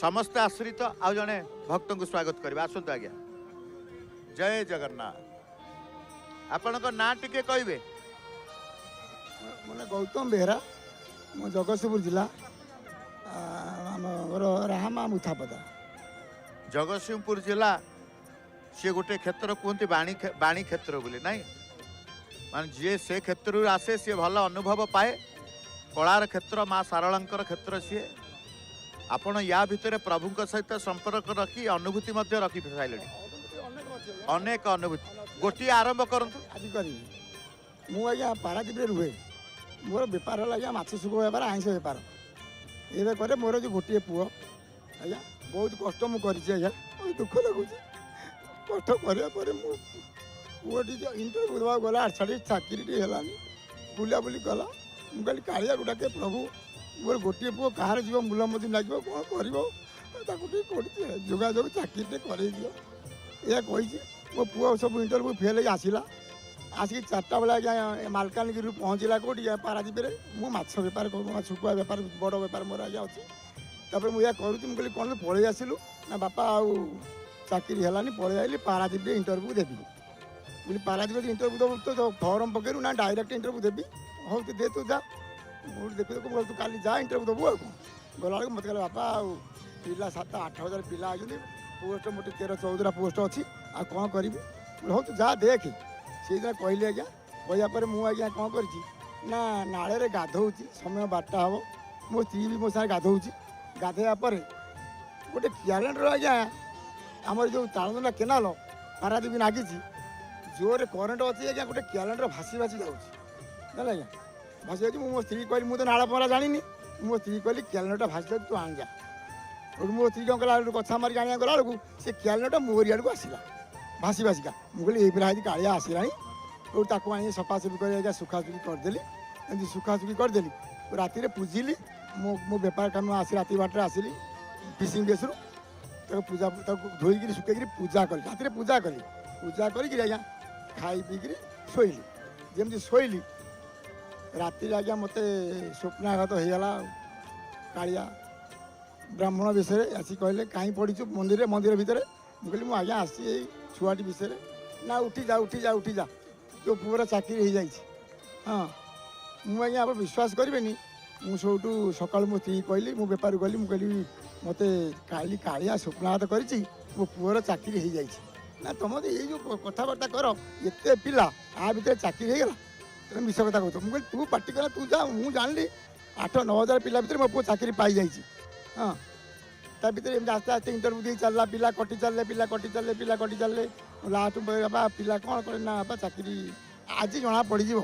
ସମସ୍ତେ ଆଶ୍ରିତ ଆଉ ଜଣେ ଭକ୍ତଙ୍କୁ ସ୍ୱାଗତ କରିବେ। ଆସନ୍ତୁ ଆଜ୍ଞା। ଜୟ ଜଗନ୍ନାଥ। ଆପଣଙ୍କ ନାଁ ଟିକେ କହିବେ? ମାନେ ଗୌତମ ବେହେରା, ମୁଁ ଜଗତସିଂହପୁର ଜିଲ୍ଲା, ଆମର ରାହାମା ମୁଥାପଦା। ଜଗତସିଂହପୁର ଜିଲ୍ଲା ସିଏ ଗୋଟେ କ୍ଷେତ୍ର କୁହନ୍ତି ବାଣୀ କ୍ଷେତ୍ର ବୋଲି, ନାଇଁ? ମାନେ ଯିଏ ସେ କ୍ଷେତ୍ରରୁ ଆସେ ସିଏ ଭଲ ଅନୁଭବ ପାଏ। କଳାର କ୍ଷେତ୍ର, ମା ଶାରଳାଙ୍କର କ୍ଷେତ୍ର ସିଏ। ଆପଣ ୟା ଭିତରେ ପ୍ରଭୁଙ୍କ ସହିତ ସମ୍ପର୍କ ରଖି ଅନୁଭୂତି ମଧ୍ୟ ରଖି ସାରିଲେଣି। ଅନେକ ଅନୁଭୂତି। ଗୋଟିଏ ଆରମ୍ଭ କରନ୍ତୁ। ଆଜି କରିବି। ମୁଁ ଆଜ୍ଞା ପାରାଦୀପରେ ରୁହେ। ମୋର ବେପାର ହେଲା ଆଜ୍ଞା ମାଛ ଶୁଖୁଆ ବେପାର, ଆଇଁଷ ବେପାର। ଏବେ କରେ ମୋର ଯେଉଁ ଗୋଟିଏ ପୁଅ ଆଜ୍ଞା, ବହୁତ କଷ୍ଟ ମୁଁ କରିଛି ଆଜ୍ଞା। ବହୁତ ଦୁଃଖ ଲାଗୁଛି। କଷ୍ଟ କରିବା ପରେ ମୁଁ ପୁଅଟି ଇଣ୍ଟରଭ୍ୟୁ ଦେବାକୁ ଗଲା, ଆଡ଼େ ଚାକିରିଟି ହେଲାନି, ବୁଲାବୁଲି କଲା। ମୁଁ କହିଲି କାଳିଆକୁ ଡାକେ, ପ୍ରଭୁ ମୋର ଗୋଟିଏ ପୁଅ କାହାର ଯିବ ମୁଲମତି ଲାଗିବ, କ'ଣ କରିବ, ତାକୁ ଟିକେ କୋଉଠି ଯୋଗାଯୋଗ ଚାକିରିଟେ କରେଇ ଦିଅ, ଏହା କହିଛି। ମୋ ପୁଅ ସବୁ ଇଣ୍ଟରଭ୍ୟୁ ଫେଲ୍ ହେଇ ଆସିଲା। ଆସିକି 4ଟା ବେଳେ ଆଜ୍ଞା ମାଲକାନଗିରିରୁ ପହଞ୍ଚିଲା କେଉଁଠି ପାରାଦୀପରେ। ମୁଁ ମାଛ ବେପାର ଶୁଖୁଆ ବେପାର ବଡ଼ ବେପାର ମୋର ଆଜ୍ଞା ଅଛି। ତାପରେ ମୁଁ ଏହା କରୁଛି। ମୁଁ କହିଲି କ'ଣ ପଳେଇ ଆସିଲୁ? ନା ବାପା ଆଉ ଚାକିରି ହେଲାନି, ପଳେଇ ଆସିଲି, ପାରାଦୀପରେ ଇଣ୍ଟରଭ୍ୟୁ ଦେବି ବୋଲି। ପାରାଦୀପରେ ଇଣ୍ଟରଭ୍ୟୁ ଦେବୁ ତ ଫର୍ମ ପକେଇଲୁ? ନା ଡାଇରେକ୍ଟ ଇଣ୍ଟରଭ୍ୟୁ ଦେବି। ହଉ ତୁ ଦେ, ତୁ ଯା। ମୁଁ ଦେଖି ତୁ କାଲି ଯା ଇଣ୍ଟରଭ୍ୟୁ ଦେବୁ। ଆଉ କ'ଣ ଗଲାବେଳକୁ ମୋତେ କହିଲେ ବାପା ଆଉ ପିଲା 7-8 ହଜାର ପିଲା ଆଇଛନ୍ତି, ପୋଷ୍ଟ ମୋଟେ 13-14ଟା ପୋଷ୍ଟ ଅଛି, ଆଉ କ'ଣ କରିବି? ହଉ ତୁ ଯା ଦେଖେ। ସେଇଦିନ କହିଲି ଆଜ୍ଞା। କହିବା ପରେ ମୁଁ ଆଜ୍ଞା କ'ଣ କରିଛି ନା ନାଳରେ ଗାଧୋଉଛି, ସମୟ 12ଟା ହେବ। ମୋ ସ୍ତ୍ରୀ ବି ମୋ ସାଙ୍ଗେ ଗାଧୋଉଛି। ଗାଧୋଇବା ପରେ ଗୋଟେ କ୍ୟାଲେଣ୍ଡର ଆଜ୍ଞା ଆମର ଯେଉଁ ତାଳଦଣ୍ଡା କେନାଲ ପାରାଦୀପ ଲାଗିଛି, ଜୋରରେ କରେଣ୍ଟ ଅଛି ଆଜ୍ଞା। ଗୋଟେ କ୍ୟାଲେଣ୍ଡର ଭାସି ଭାସି ଯାଉଛି, ଜାଣିଲ ଆଜ୍ଞା, ଭାସି ଯାଉଛି। ମୁଁ ମୋ ସ୍ତ୍ରୀ କହିଲି, ମୁଁ ତ ନାଳ ପହଁରା ଜାଣିନି, ମୋ ସ୍ତ୍ରୀ କହିଲି କ୍ୟାଲେଣ୍ଡରଟା ଭାସି ଯାଉଛି, ତୁ ଆଣିଯା। ସେଠୁ ମୋ ସ୍ତ୍ରୀ କ'ଣ କଲା, କଥା ମାରିକି ଆଣିବାକୁ ଗଲା ବେଳକୁ ସେ କ୍ୟାଲେଣ୍ଡରଟା ମୋରି ଆଡ଼କୁ ଆସିଲା ଭାସି ଭାସିକା। ମୁଁ କହିଲି ଏଇ ପିଲା ହେଇଛି କାଳିଆ ଆସିଲାଣି। ଆଉ ତାକୁ ଆଣି ସଫାସଫି କରି ଆଜ୍ଞା ଶୁଖାଶୁଖି କରିଦେଲି। ଏମିତି ଶୁଖାଶୁଖି କରିଦେଲି। ରାତିରେ ପୂଜିଲି। ମୋ ବେପାର କାମ ଆସି ରାତି 12ଟାରେ ଆସିଲି ଫିସିଂ ବେସ୍ରୁ। ତାକୁ ଧୋଇକିରି ଶୁଖେଇକିରି ପୂଜା କଲି। ରାତିରେ ପୂଜା କଲି। ପୂଜା କରିକିରି ଆଜ୍ଞା ଖାଇ ପିଇକିରି ଶୋଇଲି। ଯେମିତି ଶୋଇଲି, ରାତିରେ ଆଜ୍ଞା ମୋତେ ସ୍ୱପ୍ନାଘାତ ହେଇଗଲା। କାଳିଆ ବ୍ରାହ୍ମଣ ବିଷୟରେ ଆସି କହିଲେ, କାହିଁ ପଡ଼ିଛୁ ମନ୍ଦିର ଭିତରେ? ମୁଁ କହିଲି ମୁଁ ଆଜ୍ଞା ଆସିଛି ଏଇ ଛୁଆଟି ବିଷୟରେ। ନା ଉଠିଯା, ତୋ ପୁଅର ଚାକିରି ହେଇଯାଇଛି। ହଁ, ମୁଁ ଆଜ୍ଞା ଆପଣ ବିଶ୍ୱାସ କରିବେନି, ମୁଁ ସେଇଠୁ ସକାଳୁ ମୋ ସ୍ତ୍ରୀ କହିଲି, ମୁଁ ବେପାରକୁ ଗଲି। ମୁଁ କହିଲି ମୋତେ କାଳିଆ ସ୍ୱପ୍ନାଘାତ କରିଛି, ମୋ ପୁଅର ଚାକିରି ହେଇଯାଇଛି। ନା ତମେ ଏଇ ଯେଉଁ କଥାବାର୍ତ୍ତା କର, ଏତେ ପିଲା ଆ ଭିତରେ ଚାକିରି ହେଇଗଲା, ତମେ ମିଛ କଥା କହୁଛ। ମୁଁ କହିଲି ତୁ ପାଟି କର, ତୁ ଯା। ମୁଁ ଜାଣିଲି 8-9 ହଜାର ପିଲା ଭିତରେ ମୋ ପୁଅ ଚାକିରି ପାଇଯାଇଛି। ହଁ, ତା ଭିତରେ ଏମିତି ଆସ୍ତେ ଆସ୍ତେ ଇଣ୍ଟରଭ୍ୟୁ ଦେଇ ଚାଲିଲା, ପିଲା କଟି ଚାଲିଲେ ଲାଷ୍ଟ ବାପା ପିଲା କ'ଣ କରେ ନା ବାପା ଚାକିରି ଆଜି ଜଣାପଡ଼ିଯିବ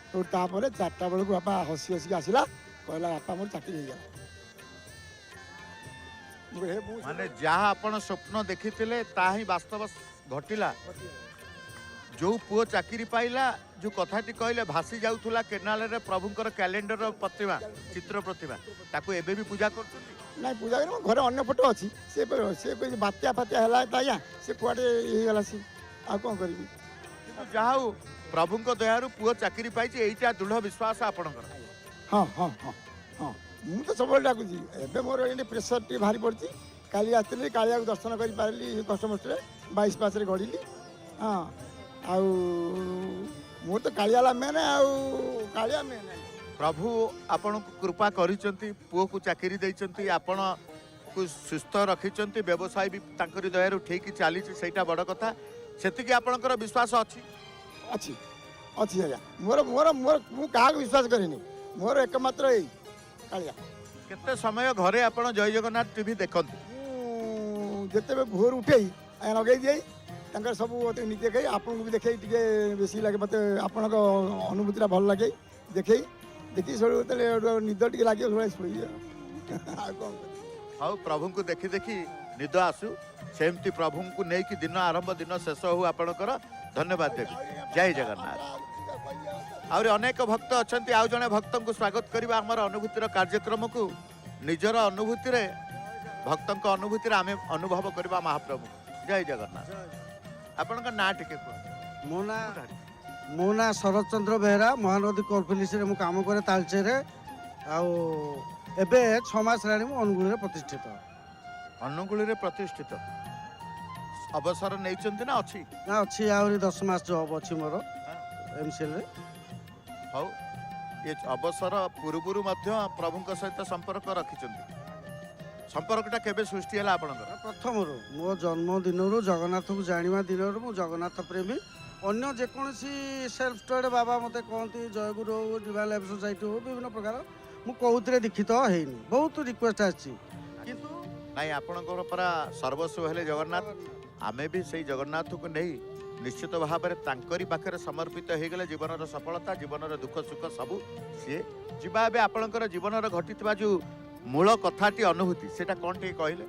ତ ତାପରେ 4ଟା ବେଳକୁ ବାପା ହସି ହସିକି ଆସିଲା, କହିଲା ବାପା ମୋର ଚାକିରି ହେଇଗଲା। ମାନେ ଯାହା ଆପଣ ସ୍ୱପ୍ନ ଦେଖିଥିଲେ ତାହା ହିଁ ବାସ୍ତବ ଘଟିଲା। ଯୋଉ ପୁଅ ଚାକିରି ପାଇଲା, ଯୋଉ କଥାଟି କହିଲେ ଭାସି ଯାଉଥିଲା କେନାଲରେ ପ୍ରଭୁଙ୍କର କ୍ୟାଲେଣ୍ଡର ପ୍ରତିମା, ଚିତ୍ର ପ୍ରତିମା, ତାକୁ ଏବେ ବି ପୂଜା କରୁଛନ୍ତି? ନାଇଁ ପୂଜା କରି ଘରେ ଅନ୍ୟ ଫଟୋ ଅଛି, ସେ ବାତ୍ୟା ଫାତ୍ୟା ହେଲା ଆଜ୍ଞା, ସେ କୁଆଡ଼େ ହେଇଗଲା, ସେ ଆଉ କ'ଣ କରିବି। କିନ୍ତୁ ଯାହା ହଉ ପ୍ରଭୁଙ୍କ ଦୟାରୁ ପୁଅ ଚାକିରି ପାଇଛି, ଏଇଟା ଦୃଢ଼ ବିଶ୍ୱାସ ଆପଣଙ୍କର? ହଁ ହଁ ହଁ ହଁ, ମୁଁ ତ ସବୁବେଳେ ଡାକୁଛି। ଏବେ ମୋର ଏଠି ପ୍ରେସର ଟିକେ ଭାରି ପଡ଼ିଛି। କାଲି ଆସିଥିଲି, କାଳିଆକୁ ଦର୍ଶନ କରିପାରିଲି କଷ୍ଟମଷ୍ଟରେ, 22 ପାହାଚରେ ଗଡ଼ିଲି। ହଁ, ଆଉ ମୁଁ ତ କାଳିଆଲା ମେନ୍, ଆଉ କାଳିଆ ମେନ୍। ପ୍ରଭୁ ଆପଣଙ୍କୁ କୃପା କରିଛନ୍ତି, ପୁଅକୁ ଚାକିରି ଦେଇଛନ୍ତି, ଆପଣଙ୍କୁ ସୁସ୍ଥ ରଖିଛନ୍ତି, ବ୍ୟବସାୟ ବି ତାଙ୍କରି ଦୟାରୁ ଠିକ୍ ଚାଲିଛି, ସେଇଟା ବଡ଼ କଥା। ସେତିକି ଆପଣଙ୍କର ବିଶ୍ୱାସ ଅଛି? ଅଛି ଆଜ୍ଞା। ମୁଁ କାହାକୁ ବିଶ୍ୱାସ କରେନି, ମୋର ଏକମାତ୍ର ଏଇ କାଳିଆ। କେତେ ସମୟ ଘରେ ଆପଣ ଜୟ ଜଗନ୍ନାଥ ଟିଭି ଦେଖନ୍ତି? ମୁଁ ଯେତେବେଳେ ଭୋର ଉଠେଇ ଆଜ୍ଞା ଲଗେଇ ଦିଏ, ତାଙ୍କର ସବୁ ନିଜେ ଦେଖେଇ, ଆପଣଙ୍କୁ ବି ଦେଖେଇ, ଟିକେ ବେଶୀ ଲାଗେ ମୋତେ, ଆପଣଙ୍କ ଅନୁଭୂତିଟା ଭଲ ଲାଗେ ଦେଖି ସବୁ ଯେତେବେଳେ ନିଦ ଟିକେ ଲାଗିବ ସବୁବେଳେ ଶୋଇବି ଆଉ କ'ଣ। ହଉ, ପ୍ରଭୁଙ୍କୁ ଦେଖି ଦେଖି ନିଦ ଆସୁ, ସେମିତି ପ୍ରଭୁଙ୍କୁ ନେଇକି ଦିନ ଆରମ୍ଭ, ଦିନ ଶେଷ ହଉ ଆପଣଙ୍କର। ଧନ୍ୟବାଦ ଦେବି। ଜୟ ଜଗନ୍ନାଥ। ଆହୁରି ଅନେକ ଭକ୍ତ ଅଛନ୍ତି, ଆଉ ଜଣେ ଭକ୍ତଙ୍କୁ ସ୍ୱାଗତ କରିବା ଆମର ଅନୁଭୂତିର କାର୍ଯ୍ୟକ୍ରମକୁ। ନିଜର ଅନୁଭୂତିରେ, ଭକ୍ତଙ୍କ ଅନୁଭୂତିରେ ଆମେ ଅନୁଭବ କରିବା ମହାପ୍ରଭୁ। ଜୟ ଜଗନ୍ନାଥ। ଆପଣଙ୍କ ନାଁ ଟିକେ କୁହନ୍ତୁ। ମୋ ନାଁ ଶରତ ଚନ୍ଦ୍ର ବେହେରା, ମହାନଦୀ କୋଲଫିଲିସରେ ମୁଁ କାମ କରେ ତାଳଚେରରେ। ଆଉ ଏବେ 6 ମାସ ହେଲାଣି ମୁଁ ଅନୁଗୁଳରେ ପ୍ରତିଷ୍ଠିତ। ଅନୁଗୁଳରେ ପ୍ରତିଷ୍ଠିତ? ଅବସର ନେଇଛନ୍ତି ନା ଅଛି? ନା, ଅଛି, ଆହୁରି 10 ମାସ ଜବ୍ ଅଛି ମୋର MCLରେ। ହଉ, ଏ ଅବସର ପୂର୍ବରୁ ମଧ୍ୟ ପ୍ରଭୁଙ୍କ ସହିତ ସମ୍ପର୍କ ରଖିଛନ୍ତି? ସମ୍ପର୍କଟା କେବେ ସୃଷ୍ଟି ହେଲା ଆପଣଙ୍କର? ପ୍ରଥମରୁ ମୋ ଜନ୍ମ ଦିନରୁ, ଜଗନ୍ନାଥକୁ ଜାଣିବା ଦିନରୁ ମୁଁ ଜଗନ୍ନାଥ ପ୍ରେମୀ। ଅନ୍ୟ ଯେକୌଣସି ସେଲ୍ଫ ଷ୍ଟଡ୍ ବାବା ମୋତେ କହନ୍ତି, ଜୟଗୁରୁ ହଉ, ଡିଭାଇନ୍ ଲାଇଫ୍ ସୋସାଇଟି ହଉ, ବିଭିନ୍ନ ପ୍ରକାର, ମୁଁ କୋଉଥିରେ ଦୀକ୍ଷିତ ହେଇନି। ବହୁତ ରିକ୍ୱେଷ୍ଟ ଆସିଛି, କିନ୍ତୁ ନାଇଁ, ଆପଣଙ୍କର ପରା ସର୍ବସ୍ୱ ହେଲେ ଜଗନ୍ନାଥ। ଆମେ ବି ସେଇ ଜଗନ୍ନାଥକୁ ନେଇ ନିଶ୍ଚିତ ଭାବରେ ତାଙ୍କରି ପାଖରେ ସମର୍ପିତ ହେଇଗଲେ ଜୀବନର ସଫଳତା, ଜୀବନର ଦୁଃଖ ସୁଖ ସବୁ ସିଏ ଯିବା। ଏବେ ଆପଣଙ୍କର ଜୀବନର ଘଟିଥିବା ଯୋଉ ମୂଳ କଥାଟି, ଅନୁଭୂତି, ସେଟା କ'ଣ ଟିକେ କହିଲେ?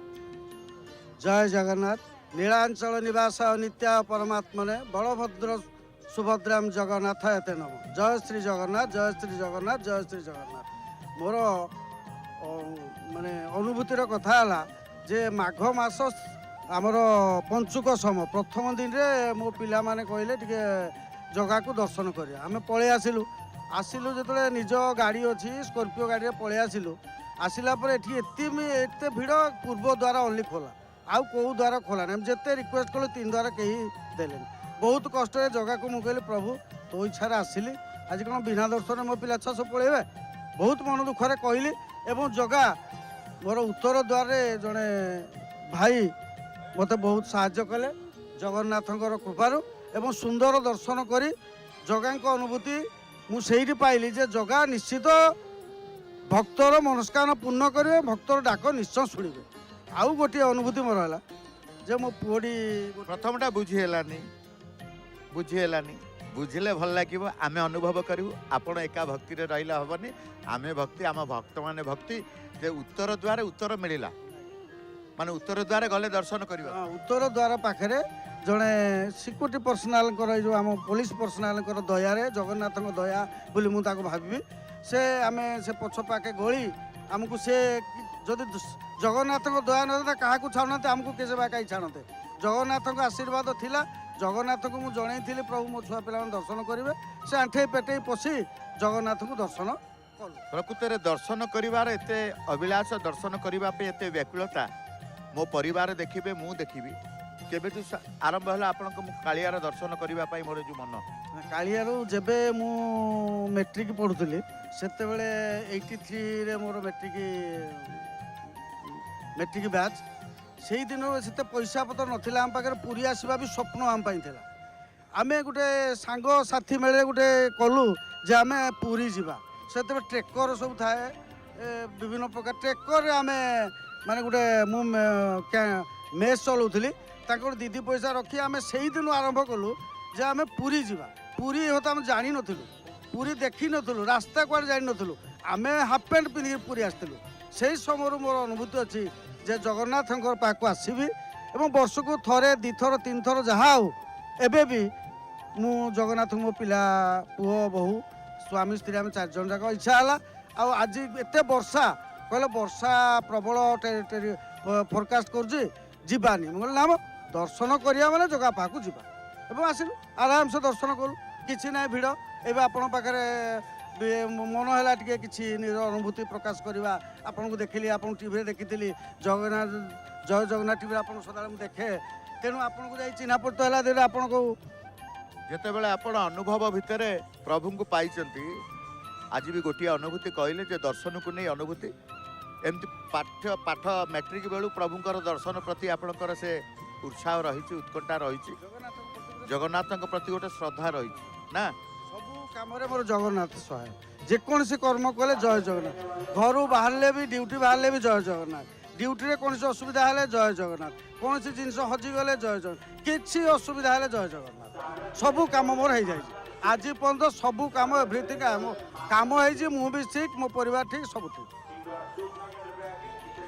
ଜୟ ଜଗନ୍ନାଥ। ନୀଳାଞ୍ଚଳ ନିବାସ ନିତ୍ୟା ପରମାତ୍ମନେ ବଳଭଦ୍ର ସୁଭଦ୍ରାମ ଜଗନ୍ନାଥ ଏତେ ନମ। ଜୟ ଶ୍ରୀ ଜଗନ୍ନାଥ, ଜୟ ଶ୍ରୀ ଜଗନ୍ନାଥ, ଜୟ ଶ୍ରୀ ଜଗନ୍ନାଥ। ମୋର ମାନେ ଅନୁଭୂତିର କଥା ହେଲା ଯେ ମାଘ ମାସ ଆମର ପଞ୍ଚୁକ ସମୟ, ପ୍ରଥମ ଦିନରେ ମୋ ପିଲାମାନେ କହିଲେ ଟିକେ ଜଗାକୁ ଦର୍ଶନ କରିବା। ଆମେ ପଳେଇ ଆସିଲୁ ଯେତେବେଳେ ନିଜ ଗାଡ଼ି ଅଛି, ସ୍କର୍ପିଓ ଗାଡ଼ିରେ ପଳେଇ ଆସିଲୁ। ଆସିଲା ପରେ ଏଠି ଏତେ ଭିଡ଼, ପୂର୍ବ ଦ୍ୱାର ଓନ୍ଲି ଖୋଲା, ଆଉ କେଉଁ ଦ୍ୱାର ଖୋଲା ନାହିଁ। ଯେତେ ରିକ୍ୱେଷ୍ଟ କଲୁ 3 ଦ୍ୱାର କେହି ଦେଲେନି। ବହୁତ କଷ୍ଟରେ ଜଗାକୁ ମୁଁ କହିଲି, ପ୍ରଭୁ ତୋ ଇଚ୍ଛାରେ ଆସିଲି, ଆଜି କ'ଣ ବିନା ଦର୍ଶନରେ ମୋ ପିଲା ଛୁଆ ସବୁ ପଳେଇବେ? ବହୁତ ମନ ଦୁଃଖରେ କହିଲି। ଏବଂ ଜଗା ମୋର ଉତ୍ତର ଦ୍ୱାରରେ ଜଣେ ଭାଇ ମୋତେ ବହୁତ ସାହାଯ୍ୟ କଲେ ଜଗନ୍ନାଥଙ୍କର କୃପାରୁ। ଏବଂ ସୁନ୍ଦର ଦର୍ଶନ କରି ଜଗାଙ୍କ ଅନୁଭୂତି ମୁଁ ସେଇଠି ପାଇଲି ଯେ ଜଗା ନିଶ୍ଚିତ ଭକ୍ତର ମନସ୍କାମନା ପୂର୍ଣ୍ଣ କରିବେ, ଭକ୍ତର ଡାକ ନିଶ୍ଚୟ ଶୁଣିବେ। ଆଉ ଗୋଟିଏ ଅନୁଭୂତି ମୋର ହେଲା ଯେ ମୋ ପୁଅଟି, ପ୍ରଥମଟା ବୁଝିହେଲାନି, ବୁଝିଲେ ଭଲ ଲାଗିବ, ଆମେ ଅନୁଭବ କରିବୁ। ଆପଣ ଏକା ଭକ୍ତିରେ ରହିଲେ ହବନି, ଆମେ ଭକ୍ତି, ଆମ ଭକ୍ତମାନେ ଭକ୍ତି। ଯେ ଉତ୍ତର ଦ୍ୱାରେ ଉତ୍ତର ମିଳିଲା, ମାନେ ଉତ୍ତର ଦ୍ୱାରେ ଗଲେ ଦର୍ଶନ କରିବା। ଉତ୍ତର ଦ୍ୱାର ପାଖରେ ଜଣେ ସିକ୍ୟୁରିଟି ପର୍ସନାଲଙ୍କର, ଏଇ ଯେଉଁ ଆମ ପୋଲିସ ପର୍ସନାଲଙ୍କର ଦୟାରେ, ଜଗନ୍ନାଥଙ୍କ ଦୟା ବୋଲି ମୁଁ ତାକୁ ଭାବିବି, ଆମେ ସେ ପଛ ପାଖେ ଗଳି ଆମକୁ ସେ, ଯଦି ଜଗନ୍ନାଥଙ୍କ ଦୟା ନଥାନ୍ତା କାହାକୁ ଛାଡ଼ୁନାହାନ୍ତି, ଆମକୁ କେବେ ବା କାହିଁ ଛାଡ଼ନ୍ତେ। ଜଗନ୍ନାଥଙ୍କ ଆଶୀର୍ବାଦ ଥିଲା। ଜଗନ୍ନାଥଙ୍କୁ ମୁଁ ଜଣେଇଥିଲି, ପ୍ରଭୁ ମୋ ଛୁଆ ପିଲାମାନେ ଦର୍ଶନ କରିବେ। ସେ ଆଣ୍ଠେଇ ପେଟେଇ ପଶି ଜଗନ୍ନାଥଙ୍କୁ ଦର୍ଶନ କଲୁ। ପ୍ରକୃତରେ ଦର୍ଶନ କରିବାର ଏତେ ଅଭିଳାଷ, ଦର୍ଶନ କରିବା ପାଇଁ ଏତେ ବ୍ୟାକୁଳତା ମୋ ପରିବାର ଦେଖିବେ, ମୁଁ ଦେଖିବି। କେବେଠୁ ଆରମ୍ଭ ହେଲା ଆପଣଙ୍କ କାଳିଆର ଦର୍ଶନ କରିବା ପାଇଁ ମୋର ଯେଉଁ ମନ? କାଳିଆରୁ ଯେବେ ମୁଁ ମେଟ୍ରିକ୍ ପଢ଼ୁଥିଲି, ସେତେବେଳେ 83ରେ ମୋର ମେଟ୍ରିକ୍ ବ୍ୟାଚ୍। ସେଇ ଦିନରୁ ସେତେ ପଇସା ପତ୍ର ନଥିଲା ଆମ ପାଖରେ, ପୁରୀ ଆସିବା ବି ସ୍ୱପ୍ନ ଆମ ପାଇଁ ଥିଲା। ଆମେ ଗୋଟେ ସାଙ୍ଗସାଥି ମେଳରେ ଗୋଟେ କଲୁ ଯେ ଆମେ ପୁରୀ ଯିବା। ସେତେବେଳେ ଟ୍ରେକର ସବୁ ଥାଏ, ବିଭିନ୍ନ ପ୍ରକାର ଟ୍ରେକରରେ ଆମେ ମାନେ ଗୋଟେ ମୁଁ ମେସ୍ ଚଲାଉଥିଲି ତାଙ୍କର ଦିଦି ପଇସା ରଖି ଆମେ ସେଇଦିନୁ ଆରମ୍ଭ କଲୁ ଯେ ଆମେ ପୁରୀ ଯିବା। ପୁରୀ ହତ ଆମେ ଜାଣିନଥିଲୁ, ପୁରୀ ଦେଖିନଥିଲୁ, ରାସ୍ତା କୁଆଡ଼େ ଜାଣିନଥିଲୁ, ଆମେ ହାଫ୍ ପ୍ୟାଣ୍ଟ ପିନ୍ଧିକି ପୁରୀ ଆସିଥିଲୁ। ସେଇ ସମୟରୁ ମୋର ଅନୁଭୂତି ଅଛି ଯେ ଜଗନ୍ନାଥଙ୍କ ପାଖକୁ ଆସିବି ଏବଂ ବର୍ଷକୁ ଥରେ 2 ଥର 3 ଥର ଯାହା ହଉ ଏବେ ବି ମୁଁ ଜଗନ୍ନାଥଙ୍କୁ ମୋ ପିଲା ପୁଅ ବୋହୂ ସ୍ୱାମୀ ସ୍ତ୍ରୀ ଆମେ 4 ଜଣ ଯାକ ଇଚ୍ଛା ହେଲା। ଆଉ ଆଜି ଏତେ ବର୍ଷା କହିଲେ ବର୍ଷା ପ୍ରବଳ ଫୋରକାଷ୍ଟ କରୁଛି ଯିବାନି। ମୁଁ କହିଲି ନା ମ ଦର୍ଶନ କରିବା ମାନେ ଜଗା ପାଖକୁ ଯିବା ଏବଂ ଆସିଲୁ ଆରାମସେ ଦର୍ଶନ କରୁ, କିଛି ନାହିଁ ଭିଡ଼। ଏବେ ଆପଣଙ୍କ ପାଖରେ ମନ ହେଲା ଟିକେ କିଛି ନିଜ ଅନୁଭୂତି ପ୍ରକାଶ କରିବା। ଆପଣଙ୍କୁ ଦେଖିଲି, ଆପଣଙ୍କୁ ଟିଭିରେ ଦେଖିଥିଲି, ଜଗନ୍ନାଥ ଜୟ ଜଗନ୍ନାଥ ଟିଭିରେ ଆପଣଙ୍କୁ ସଦାବେଳେ ମୁଁ ଦେଖେ, ତେଣୁ ଆପଣଙ୍କୁ ଯାଇ ଚିହ୍ନା ପରିଚୟ ହେଲା ଯେ ଆପଣଙ୍କୁ ଯେତେବେଳେ ଆପଣ ଅନୁଭବ ଭିତରେ ପ୍ରଭୁଙ୍କୁ ପାଇଛନ୍ତି, ଆଜି ବି ଗୋଟିଏ ଅନୁଭୂତି କହିଲେ ଯେ ଦର୍ଶନକୁ ନେଇ ଅନୁଭୂତି। ଏମିତି ପାଠ ମ୍ୟାଟ୍ରିକ ବେଳୁ ପ୍ରଭୁଙ୍କର ଦର୍ଶନ ପ୍ରତି ଆପଣଙ୍କର ସେ ଉତ୍ସାହ ରହିଛି, ଉତ୍କଣ୍ଠା ରହିଛି, ଜଗନ୍ନାଥଙ୍କ ପ୍ରତି ଗୋଟେ ଶ୍ରଦ୍ଧା ରହିଛି ନା? ସବୁ କାମରେ ମୋର ଜଗନ୍ନାଥ ସହାୟ। ଯେକୌଣସି କର୍ମ କଲେ ଜୟ ଜଗନ୍ନାଥ, ଘରୁ ବାହାରିଲେ ବି ଡ୍ୟୁଟି ବାହାରିଲେ ବି ଜୟ ଜଗନ୍ନାଥ, ଡ୍ୟୁଟିରେ କୌଣସି ଅସୁବିଧା ହେଲେ ଜୟ ଜଗନ୍ନାଥ, କୌଣସି ଜିନିଷ ହଜିଗଲେ ଜୟ ଜଗନ୍ନାଥ, କିଛି ଅସୁବିଧା ହେଲେ ଜୟ ଜଗନ୍ନାଥ। ସବୁ କାମ ମୋର ହେଇଯାଇଛି ଆଜି ପର୍ଯ୍ୟନ୍ତ, ସବୁ କାମ ଏଭ୍ରିଥିଙ୍ଗ କାମ ହେଇଛି। ମୁଁ ବି ଠିକ୍, ମୋ ପରିବାର ଠିକ୍, ସବୁ ଠିକ୍।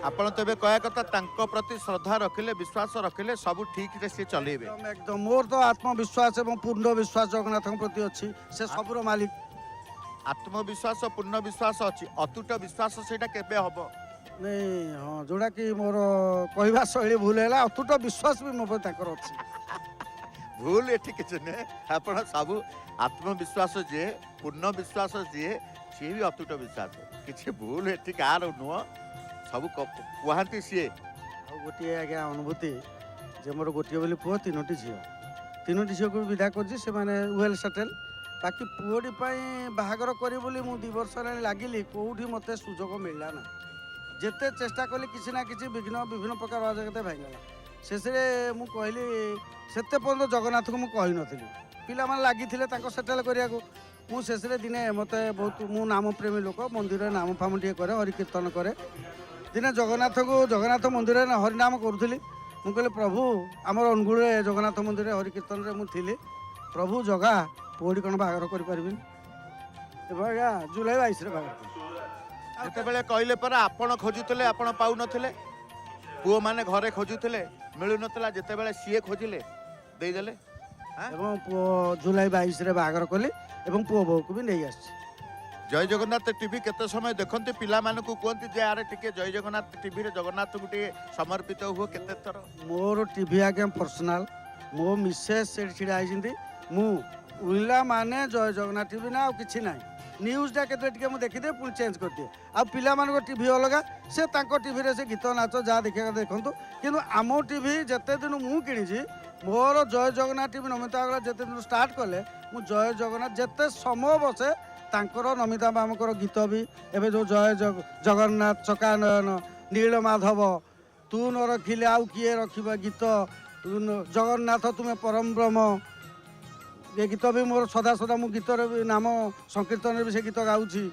ଆପଣ ତ ଏବେ କହିବା କଥା ତାଙ୍କ ପ୍ରତି ଶ୍ରଦ୍ଧା ରଖିଲେ, ବିଶ୍ୱାସ ରଖିଲେ ସବୁ ଠିକରେ ସିଏ ଚଲେଇବେ। ଏକଦମ ମୋର ତ ଆତ୍ମବିଶ୍ୱାସ ଏବଂ ପୂର୍ଣ୍ଣ ବିଶ୍ୱାସ ଜଗନ୍ନାଥଙ୍କ ପ୍ରତି ଅଛି, ସେ ସବୁର ମାଲିକ। ଆତ୍ମବିଶ୍ୱାସ ପୂର୍ଣ୍ଣ ବିଶ୍ୱାସ ଅଛି, ଅତୁଟ ବିଶ୍ୱାସ ସେଇଟା କେବେ ହବ? ନାଇଁ ହଁ, ଯୋଉଟାକି ମୋର କହିବା ଶୈଳୀ ଭୁଲ ହେଲା, ଅତୁଟ ବିଶ୍ୱାସ ବି ମୋ ପ୍ରତି ତାଙ୍କର ଅଛି। ଭୁଲ ଏଠି କିଛି ନୁହେଁ, ଆପଣ ସବୁ ଆତ୍ମବିଶ୍ୱାସ ଯିଏ, ପୂର୍ଣ୍ଣ ବିଶ୍ୱାସ ଯିଏ, ସିଏ ବି ଅତୁଟ ବିଶ୍ୱାସ। କିଛି ଭୁଲ ଏଠି କାହାର ନୁହଁ, ସବୁ କୁହନ୍ତି ସିଏ। ଆଉ ଗୋଟିଏ ଆଜ୍ଞା ଅନୁଭୂତି ଯେ ମୋର ଗୋଟିଏ ବୋଲି ପୁଅ, 3ଟି ଝିଅ, 3ଟି ଝିଅକୁ ବିଦା କରିଛି, ସେମାନେ ୱେଲ୍ ସେଟେଲ୍। ବାକି ପୁଅଟି ପାଇଁ ବାହାଘର କରିବି ବୋଲି ମୁଁ 2 ବର୍ଷ ହେଲାଣି ଲାଗିଲି, କେଉଁଠି ମୋତେ ସୁଯୋଗ ମିଳିଲା ନା। ଯେତେ ଚେଷ୍ଟା କଲି କିଛି ନା କିଛି ବିଘ୍ନ ବିଭିନ୍ନ ପ୍ରକାର ଅଜାଗତା ଭାଙ୍ଗିଗଲା। ଶେଷରେ ମୁଁ କହିଲି, ସେତେ ପର୍ଯ୍ୟନ୍ତ ଜଗନ୍ନାଥଙ୍କୁ ମୁଁ କହିନଥିଲି, ପିଲାମାନେ ଲାଗିଥିଲେ ତାଙ୍କ ସେଟେଲ୍ କରିବାକୁ। ମୁଁ ଶେଷରେ ଦିନେ ମୋତେ ବହୁତ, ମୁଁ ନାମ ପ୍ରେମୀ ଲୋକ, ମନ୍ଦିରରେ ନାମ ଫାମ ଟିକେ କରେ, ହରିକୀର୍ତ୍ତନ କରେ। ଦିନେ ଜଗନ୍ନାଥ ମନ୍ଦିରରେ ହରିନାମ କରୁଥିଲି। ମୁଁ କହିଲି ପ୍ରଭୁ, ଆମର ଅନୁଗୁଳରେ ଜଗନ୍ନାଥ ମନ୍ଦିରରେ ହରିକୀର୍ତ୍ତନରେ ମୁଁ ଥିଲି, ପ୍ରଭୁ ଜଗା ପୁଅଟି କ'ଣ ବାହାଘର କରିପାରିବିନି? ଏବେ ଆଜ୍ଞା ଜୁଲାଇ 22ରେ ବାହାଘର କଲି। ଯେତେବେଳେ କହିଲେ ପରା ଆପଣ ଖୋଜୁଥିଲେ, ଆପଣ ପାଉନଥିଲେ, ପୁଅମାନେ ଘରେ ଖୋଜୁଥିଲେ, ମିଳୁନଥିଲା, ଯେତେବେଳେ ସିଏ ଖୋଜିଲେ ଦେଇଦେଲେ। ଏବଂ ପୁଅ ଜୁଲାଇ 22ରେ ବାହାଘର କଲି ଏବଂ ପୁଅ ବୋହୂକୁ ବି ନେଇ ଆସିଛି। ଜୟ ଜଗନ୍ନାଥ ଟିଭି କେତେ ସମୟ ଦେଖନ୍ତି, ପିଲାମାନଙ୍କୁ କୁହନ୍ତି ଯେ ଆରେ ଟିକେ ଜୟ ଜଗନ୍ନାଥ ଟିଭିରେ ଜଗନ୍ନାଥଙ୍କୁ ଟିକେ ସମର୍ପିତ ହୁଅ, କେତେ ଥର? ମୋର ଟିଭି ଆଜ୍ଞା ପର୍ସନାଲ, ମୋ ମିସେସ୍ ସେଠି ଛିଡ଼ା ହେଇଛନ୍ତି, ମୁଁ ଉଇଲା ମାନେ ଜୟ ଜଗନ୍ନାଥ ଟିଭି ନା, ଆଉ କିଛି ନାହିଁ। ନ୍ୟୁଜ୍ଟା କେତେବେଳେ ଟିକେ ମୁଁ ଦେଖିଦିଏ, ପୁଣି ଚେଞ୍ଜ କରିଦିଏ। ଆଉ ପିଲାମାନଙ୍କ ଟିଭି ଅଲଗା, ସେ ତାଙ୍କ ଟିଭିରେ ସେ ଗୀତ ନାଚ ଯାହା ଦେଖିବା ଦେଖନ୍ତୁ, କିନ୍ତୁ ଆମ ଟିଭି ଯେତେ ଦିନ ମୁଁ କିଣିଛି, ମୋର ଜୟ ଜଗନ୍ନାଥ ଟିଭି ନମିତା ଅଗ୍ରୱାଲ ଯେତେ ଦିନ ଷ୍ଟାର୍ଟ କଲେ, ମୁଁ ଜୟ ଜଗନ୍ନାଥ ଯେତେ ସମୟ ବସେ ତାଙ୍କର ନମିତା ବାବୁଙ୍କର ଗୀତ ବି, ଏବେ ଯେଉଁ ଜଗନ୍ନାଥ ଚକାନୟନ, ନୀଳ ମାଧବ, ତୁ ନ ରଖିଲେ ଆଉ କିଏ ରଖିବ ଗୀତ, ଜଗନ୍ନାଥ ତୁମେ ପରମ ବ୍ରହ୍ମ, ଏ ଗୀତ ବି ମୋର ସଦା ମୁଁ ଗୀତରେ ବି ନାମ ସଂକୀର୍ତ୍ତନରେ ବି ସେ ଗୀତ ଗାଉଛି।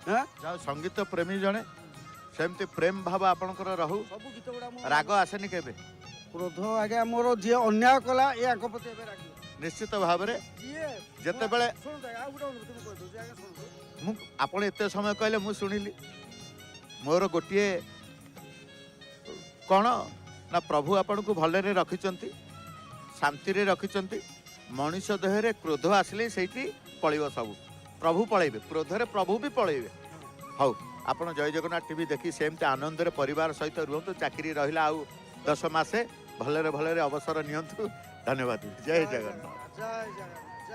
ଯାହା ସଙ୍ଗୀତ ପ୍ରେମୀ ଜଣେ, ସେମିତି ପ୍ରେମ ଭାବ ଆପଣଙ୍କର ରହୁ। ସବୁ ଗୀତ ଗୁଡ଼ା ରାଗ ଆସେନି କେବେ? କ୍ରୋଧ ଆଜ୍ଞା ମୋର, ଯିଏ ଅନ୍ୟାୟ କଲା ଏ ଆଙ୍କ ପ୍ରତି ଏବେ ରାଗିବ ନିଶ୍ଚିତ ଭାବରେ। ଯେତେବେଳେ ମୁଁ ଆପଣ ଏତେ ସମୟ କହିଲେ ମୁଁ ଶୁଣିଲି, ମୋର ଗୋଟିଏ କ'ଣ ନା, ପ୍ରଭୁ ଆପଣଙ୍କୁ ଭଲରେ ରଖିଛନ୍ତି, ଶାନ୍ତିରେ ରଖିଛନ୍ତି। ମଣିଷ ଦେହରେ କ୍ରୋଧ ଆସିଲେ ସେଇଠି ପଳେଇବ ସବୁ, ପ୍ରଭୁ ପଳେଇବେ, କ୍ରୋଧରେ ପ୍ରଭୁ ବି ପଳେଇବେ। ହଉ, ଆପଣ ଜୟ ଜଗନ୍ନାଥ ଟିଭି ଦେଖି ସେମିତି ଆନନ୍ଦରେ ପରିବାର ସହିତ ରୁହନ୍ତୁ। ଚାକିରି ରହିଲା ଆଉ 10 ମାସେ, ଭଲରେ ଅବସର ନିଅନ୍ତୁ। ଧନ୍ୟବାଦ। ଜୟ ଜଗନ୍ନାଥ।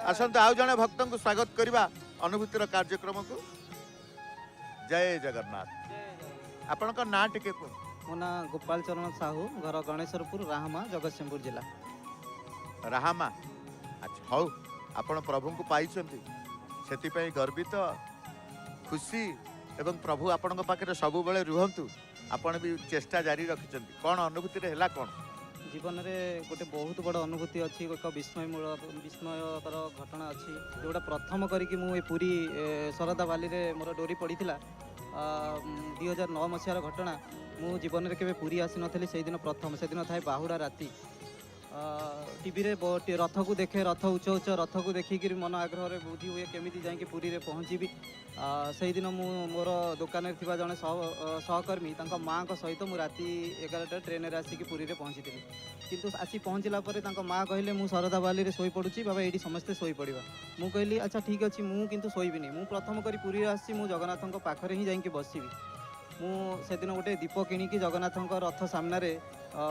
ଆସନ୍ତୁ ଆଉ ଜଣେ ଭକ୍ତଙ୍କୁ ସ୍ୱାଗତ କରିବା ଅନୁଭୂତିର କାର୍ଯ୍ୟକ୍ରମକୁ। ଜୟ ଜଗନ୍ନାଥ। ଆପଣଙ୍କ ନାଁ ଟିକେ କୁହନ୍ତୁ। ମୋ ନାଁ ଗୋପାଳ ଚରଣ ସାହୁ, ଘର ଗଣେଶ୍ୱରପୁର, ରାହାମା, ଜଗତସିଂହପୁର ଜିଲ୍ଲା। ରାହାମା, ଆଚ୍ଛା, ହଉ, ଆପଣ ପ୍ରଭୁଙ୍କୁ ପାଇଛନ୍ତି, ସେଥିପାଇଁ ଗର୍ବିତ, ଖୁସି, ଏବଂ ପ୍ରଭୁ ଆପଣଙ୍କ ପାଖରେ ସବୁବେଳେ ରୁହନ୍ତୁ। ଆପଣ ବି ଚେଷ୍ଟା ଜାରି ରଖିଛନ୍ତି। କ'ଣ ଅନୁଭୂତିରେ ହେଲା କ'ଣ? ଜୀବନରେ ଗୋଟେ ବହୁତ ବଡ଼ ଅନୁଭୂତି ଅଛି, ଏକ ବିସ୍ମୟକର ଘଟଣା ଅଛି, ଯେଉଁଟା ପ୍ରଥମ କରିକି ମୁଁ ଏ ପୁରୀ ଶରଦା ବାଲିରେ ମୋର ଡୋରି ପଡ଼ିଥିଲା। 2009 मसीहार घटना मु जीवन में केवे पुरी आसी नथली से दिन प्रथम से दिन थाए बाहुड़ा राति टीवी रे रथ को देखे रथ उच्च उच्च रथ को देखिक मन आग्रह बुद्धि हुए केमी जाकि पुरी रे पहुँची से दिन मु मोर दुकान थी जड़े सहकर्मी माँ सहित मु राति 11टा ट्रेन रे आसिक पुरी रे पहुँची किंतु आसी पहुँचला माँ कहले मु शरदा बाली रे सोई पड़ुची बाबा ये समस्ते सोई पड़ा मु कहली अच्छा ठीक अच्छे मु किंतु सोईबिनी मु प्रथम करी पुरी आसी मु जगन्नाथ पाखरे ही जाइए बसबी मु से दिन गोटे दीप किणिकी जगन्नाथ रथ सामने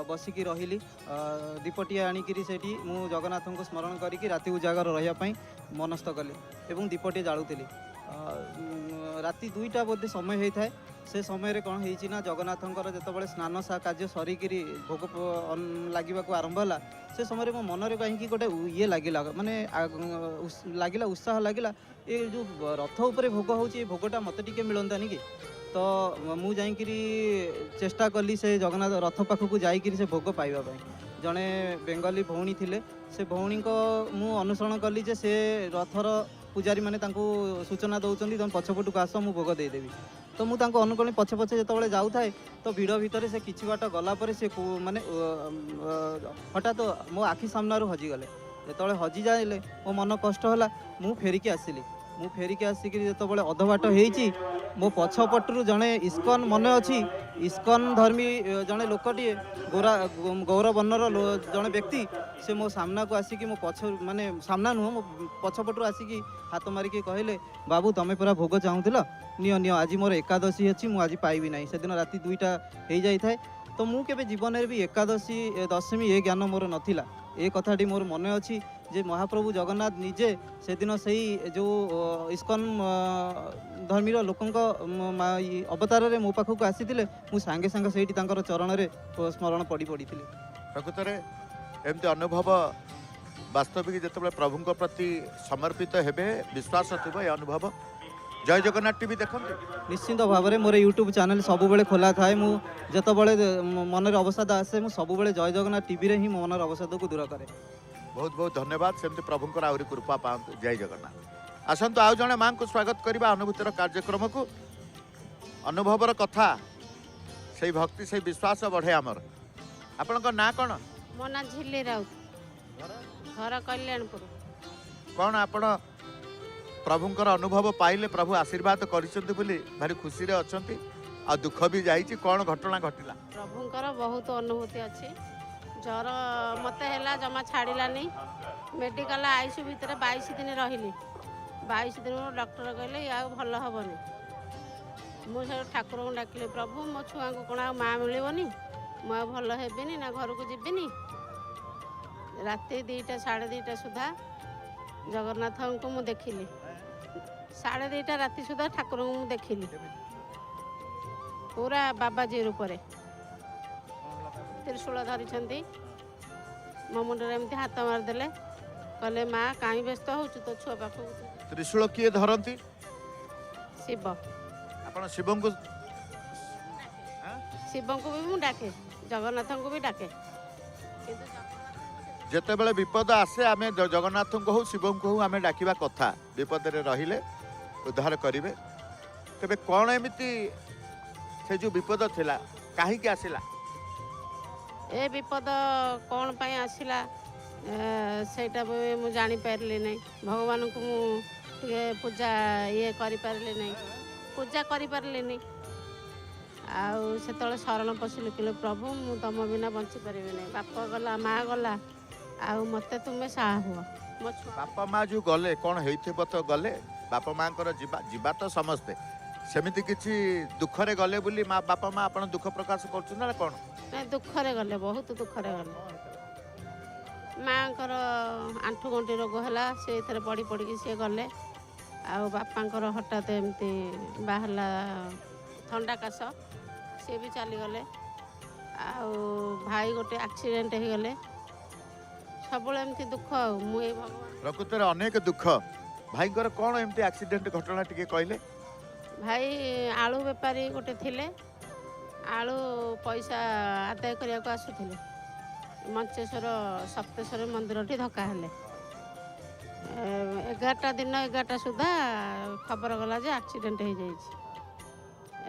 बसिकी रही दीपटी आणिकी सेठी मु जगन्नाथ को स्मरण करी राति उजागर रही मनस्थ कली एवं दीपटी जालुली राति 2टा बोधे समय होता है से समय कौन होना जगन्नाथ जो स्नान कार्य सरिकी भोग लगे आरंभ है से समय मो मन कहीं गोटे ये लगे माने लगे उत्साह लगे ये जो रथ उपर भोग हो भोगटा मत टे मिलतानी कि तो मु जाइकिरी चेष्टा कली से जगन्नाथ रथ पाखक जाइकिरी से भोग पाइबा जड़े बेंगली भौणी थिले से भौणी को मु अनुसरण कली जे से रथर पूजारी माने तांको सूचना दौरान तुम पछपटू आस मु भोग देदेवी तो मुझे अनुकूल पछे पछे जो जाऊ थाए तो भिड़ भितर से किछि बाट गलापर से माने हठात मो आखि सामना हजिगले जो हजि जाइले मो मन कष्ट है मु फेरिकी आसिली मु फेरिकी आसिक जो अध बाट होती मो पछपटू जड़े इस्कन मन अच्छी इस्कन धर्मी जड़े लोकटे गौरवर्णर जड़े व्यक्ति से मो सामना को आसिक मो पछ माने सामना नुह मो पछपटू आसिक हाथ मारिकी कहले बाबू तुम पूरा भोग चाहूल नियो नियो आज मोर एकादशी अच्छी मुझे आज पाइबी ना से दिन राति 2टा हो जाए तो मु केबे जीवन में भी एकादशी दशमी ये ज्ञान मोर नथिला ए कथाटी मोर मन अच्छी जे महाप्रभु जगन्नाथ निजे से दिन से जो इस्कन धर्मीर लोक अवतार रे मो पाखक आसी मु सांगे सांगे से चरण रे स्मरण पड़ी पड़ी प्रकृत एमती अनुभव वास्तविक जो प्रभु प्रति समर्पित हेबे विश्वास थी अनुभव जय जगन्नाथ टीवी देखते निश्चिंत भाव में मोर यूट्यूब चैनल सब बेले खोला थाए मुझे मन अवसाद आसे मुझे सब जय जगन्नाथ टीवी रे ही मो मनर अवसाद को दूर करे बहुत बहुत धन्यवाद सेमती प्रभुंकर आहरी कृपा पातु जय जगन्नाथ आसतु आउ जड़े माँ को स्वागत करवा अनुभूतिर कार्यक्रम को अनुभवर कथा से भक्ति से विश्वास बढ़े आमर आपण ना कौन मो ना झिल्ली राउत घर कल्याणपुर कौन आपण प्रभुंकर अनुभव पाइले प्रभु आशीर्वाद करिसंती बोली भारी खुशी रे अछंती आ दुख भी जाइछि कौन घटना घटिला प्रभुंकर बहुत अनुभूति अच्छी ज्वर मत है जमा छाड़ानी मेडिकल आईसीयू भितर 22 दिन रही 22 दिन डॉक्टर कहले या भल हेबनी मुझे ठाकुर को डाकिले प्रभु मो छुआ को कौन माँ मिलनी मुझे भल हेबिनी ना घर को जीविनी राति 2टा 2:30 सुधा जगन्नाथ को मु देखिली 2:30 राति सुधा ठाकुर को मु देखिली पूरा बाबाजी रूप त्रिशूल धरी मो मुंडे एमती हाथ मारिदेले कहले माँ कहीं व्यस्त हो तो छुआ पाखक त्रिशूल किए धरती शिव आपण शिवं को भी मु डाके जगन्नाथ को भी डाके जेतेबेले विपद आसे आमे जगन्नाथ को हो शिव को हो आमे डाकिबा कथा विपद रे रहिले उद्धार करिवे तबे कोन एमिति से जो विपद थिला काहे के आसिला ए विपद कौन पाई आसिला सेटा मु जानी पारली नहीं भगवान को मुझे पूजा ये करि पारली नहीं पूजा करि पारली नहीं आउ से शरण पशिलु कि प्रभु मु तुम बिना बंची पारिबे नहीं बाप गला माँ गला आउ मते तुमे साहा हुआ बापा माँ जो गले कौन हेइथिबो तो गले बापा माँ जीवा तो समस्ते सेमिति किछि दुख रे गले बुली माँ बापा माँ आपण दुख प्रकाश करछु ना कौन नहीं दुख रे गले बहुत दुख रे गले माँ आंठू गंठी रोग है से पड़ी पड़ी सी गले आउ बापा हठात एमती बाहरला थंडा काश सी भी चलीगले आउ भाई गोटे एक्सीडेंट हो गले सब एमती दुख मुझे भगवान प्रकृत अनेक दुख भाई कौन एमती एक्सीडेंट घटना टिके कहले भाई आलू बेपारी गोटे थिले आलू पैसा आदाय करने को आसुले मंचेश्वर सप्तेश्वर मंदिर धक्का हेले 11टा दिन 11टा सुधा खबर गला जे एक्सीडेंट हो जाइए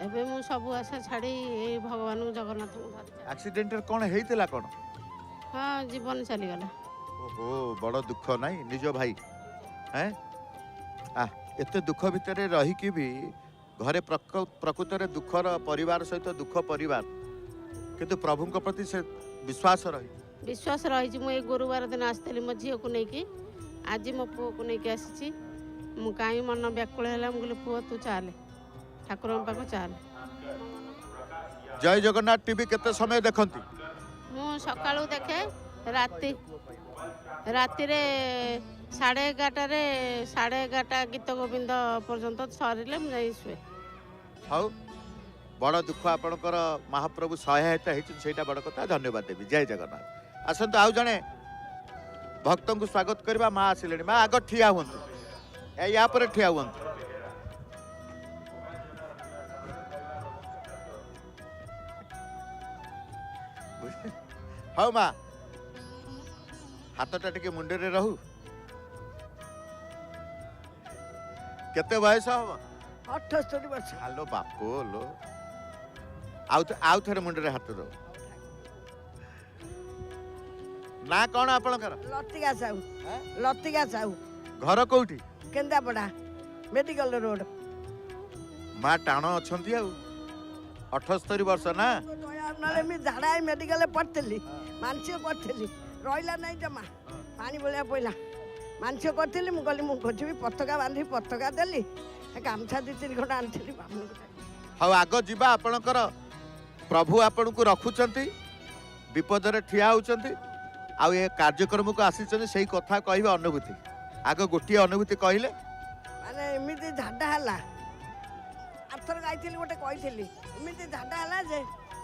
ଏବେ ମୁଁ ସବୁ ଆଶା ଛାଡ଼ି ଏଇ ଭଗବାନଙ୍କୁ ଜଗନ୍ନାଥଙ୍କୁ ଧରିଛି। ଆକ୍ସିଡେଣ୍ଟ କ'ଣ ହେଇଥିଲା କ'ଣ? ହଁ ଜୀବନ ଚାଲିଗଲା। ଓହୋ ବଡ଼ ଦୁଃଖ ନାହିଁ ନିଜ ଭାଇ ହେଁ ଏତେ ଦୁଃଖ ଭିତରେ ରହିକି ବି ଘରେ ପ୍ରକୃତରେ ଦୁଃଖର ପରିବାର ସହିତ ଦୁଃଖ ପରିବାର କିନ୍ତୁ ପ୍ରଭୁଙ୍କ ପ୍ରତି ସେ ବିଶ୍ୱାସ ରହିଛି। ବିଶ୍ୱାସ ରହିଛି। ମୁଁ ଏଇ ଗୁରୁବାର ଦିନ ଆସିଥିଲି ମୋ ଝିଅକୁ ନେଇକି, ଆଜି ମୋ ପୁଅକୁ ନେଇକି ଆସିଛି। ମୁଁ କାହିଁ ମନ ବ୍ୟାକୁଳ ହେଲା, ମୁଁ କହିଲି ପୁଅ ତୁ ଚାଲେ ଠାକୁରଙ୍କ ପାଖକୁ ଚାଲେ। ଜୟ ଜଗନ୍ନାଥ ଟିଭି କେତେ ସମୟ ଦେଖନ୍ତି? ମୁଁ ସକାଳୁ ଦେଖେ, ରାତିରେ 11:30ରେ 11:30 ଗୀତ ଗୋବିନ୍ଦ ପର୍ଯ୍ୟନ୍ତ ସରିଲେ ମୁଁ ଯାଇ ଶୁଏ। ହଉ ବଡ଼ ଦୁଃଖ ଆପଣଙ୍କର ମହାପ୍ରଭୁ ସହାୟତା ହେଇଛନ୍ତି ସେଇଟା ବଡ଼ କଥା। ଧନ୍ୟବାଦ ଦେବି। ଜୟ ଜଗନ୍ନାଥ। ଆସନ୍ତୁ ଆଉ ଜଣେ ଭକ୍ତଙ୍କୁ ସ୍ୱାଗତ କରିବା। ମା ଆସିଲେଣି। ମା ଆଗ ଠିଆ ହୁଅନ୍ତୁ, ୟା ପରେ ଠିଆ ହୁଅନ୍ତୁ। ହଉ ମା ହାତଟା ଟିକେ ମୁଣ୍ଡରେ ରହୁ। କେତେ ବୟସ ହବ? 78 ବର୍ଷ। ଆଲୋ ବାପୁ ଲୋ, ଆଉ ଥରେ ମୁଣ୍ଡରେ ହାତ ଦଉ। ନା କ'ଣ ଆପଣଙ୍କର? ଲତିକା ସାହୁ। ଲତିକା ସାହୁ। ଘର କୋଉଠି? Kendrapara medical road. ମା ଟାଣ ଅଛନ୍ତି ଆଉ। 78 ବର୍ଷ ନା? ନହେଲେ ମୁଁ ଝାଡ଼ା ମେଡିକାଲରେ ପଡ଼ିଥିଲି, ମାନସିକ କରିଥିଲି, ରହିଲା ନାହିଁ ଜମା, ପାଣି ଭଳିଆ ପଇଲା। ମାନସିକ କରିଥିଲି, ମୁଁ କହିଲି ମୁଁ ଖୋଜିବି, ପତାକା ବାନ୍ଧି ପତାକା ଦେଲି, ଗାମୁଛା 2-3 ଖଣ୍ଡ ଆଣିଥିଲି। ହଉ ଆଗ ଯିବା। ଆପଣଙ୍କର ପ୍ରଭୁ ଆପଣଙ୍କୁ ରଖୁଛନ୍ତି, ବିପଦରେ ଠିଆ ହେଉଛନ୍ତି, ଆଉ ଏ କାର୍ଯ୍ୟକ୍ରମକୁ ଆସିଛନ୍ତି, ସେଇ କଥା କହିବେ ଅନୁଭୂତି। ଆଗ ଗୋଟିଏ ଅନୁଭୂତି କହିଲେ। ମାନେ ଏମିତି ଝାଡ଼ା ହେଲା, ଆରଥର ଯାଇଥିଲି ଗୋଟେ କହିଥିଲି, ଏମିତି ଝାଡ଼ା ହେଲା ଯେ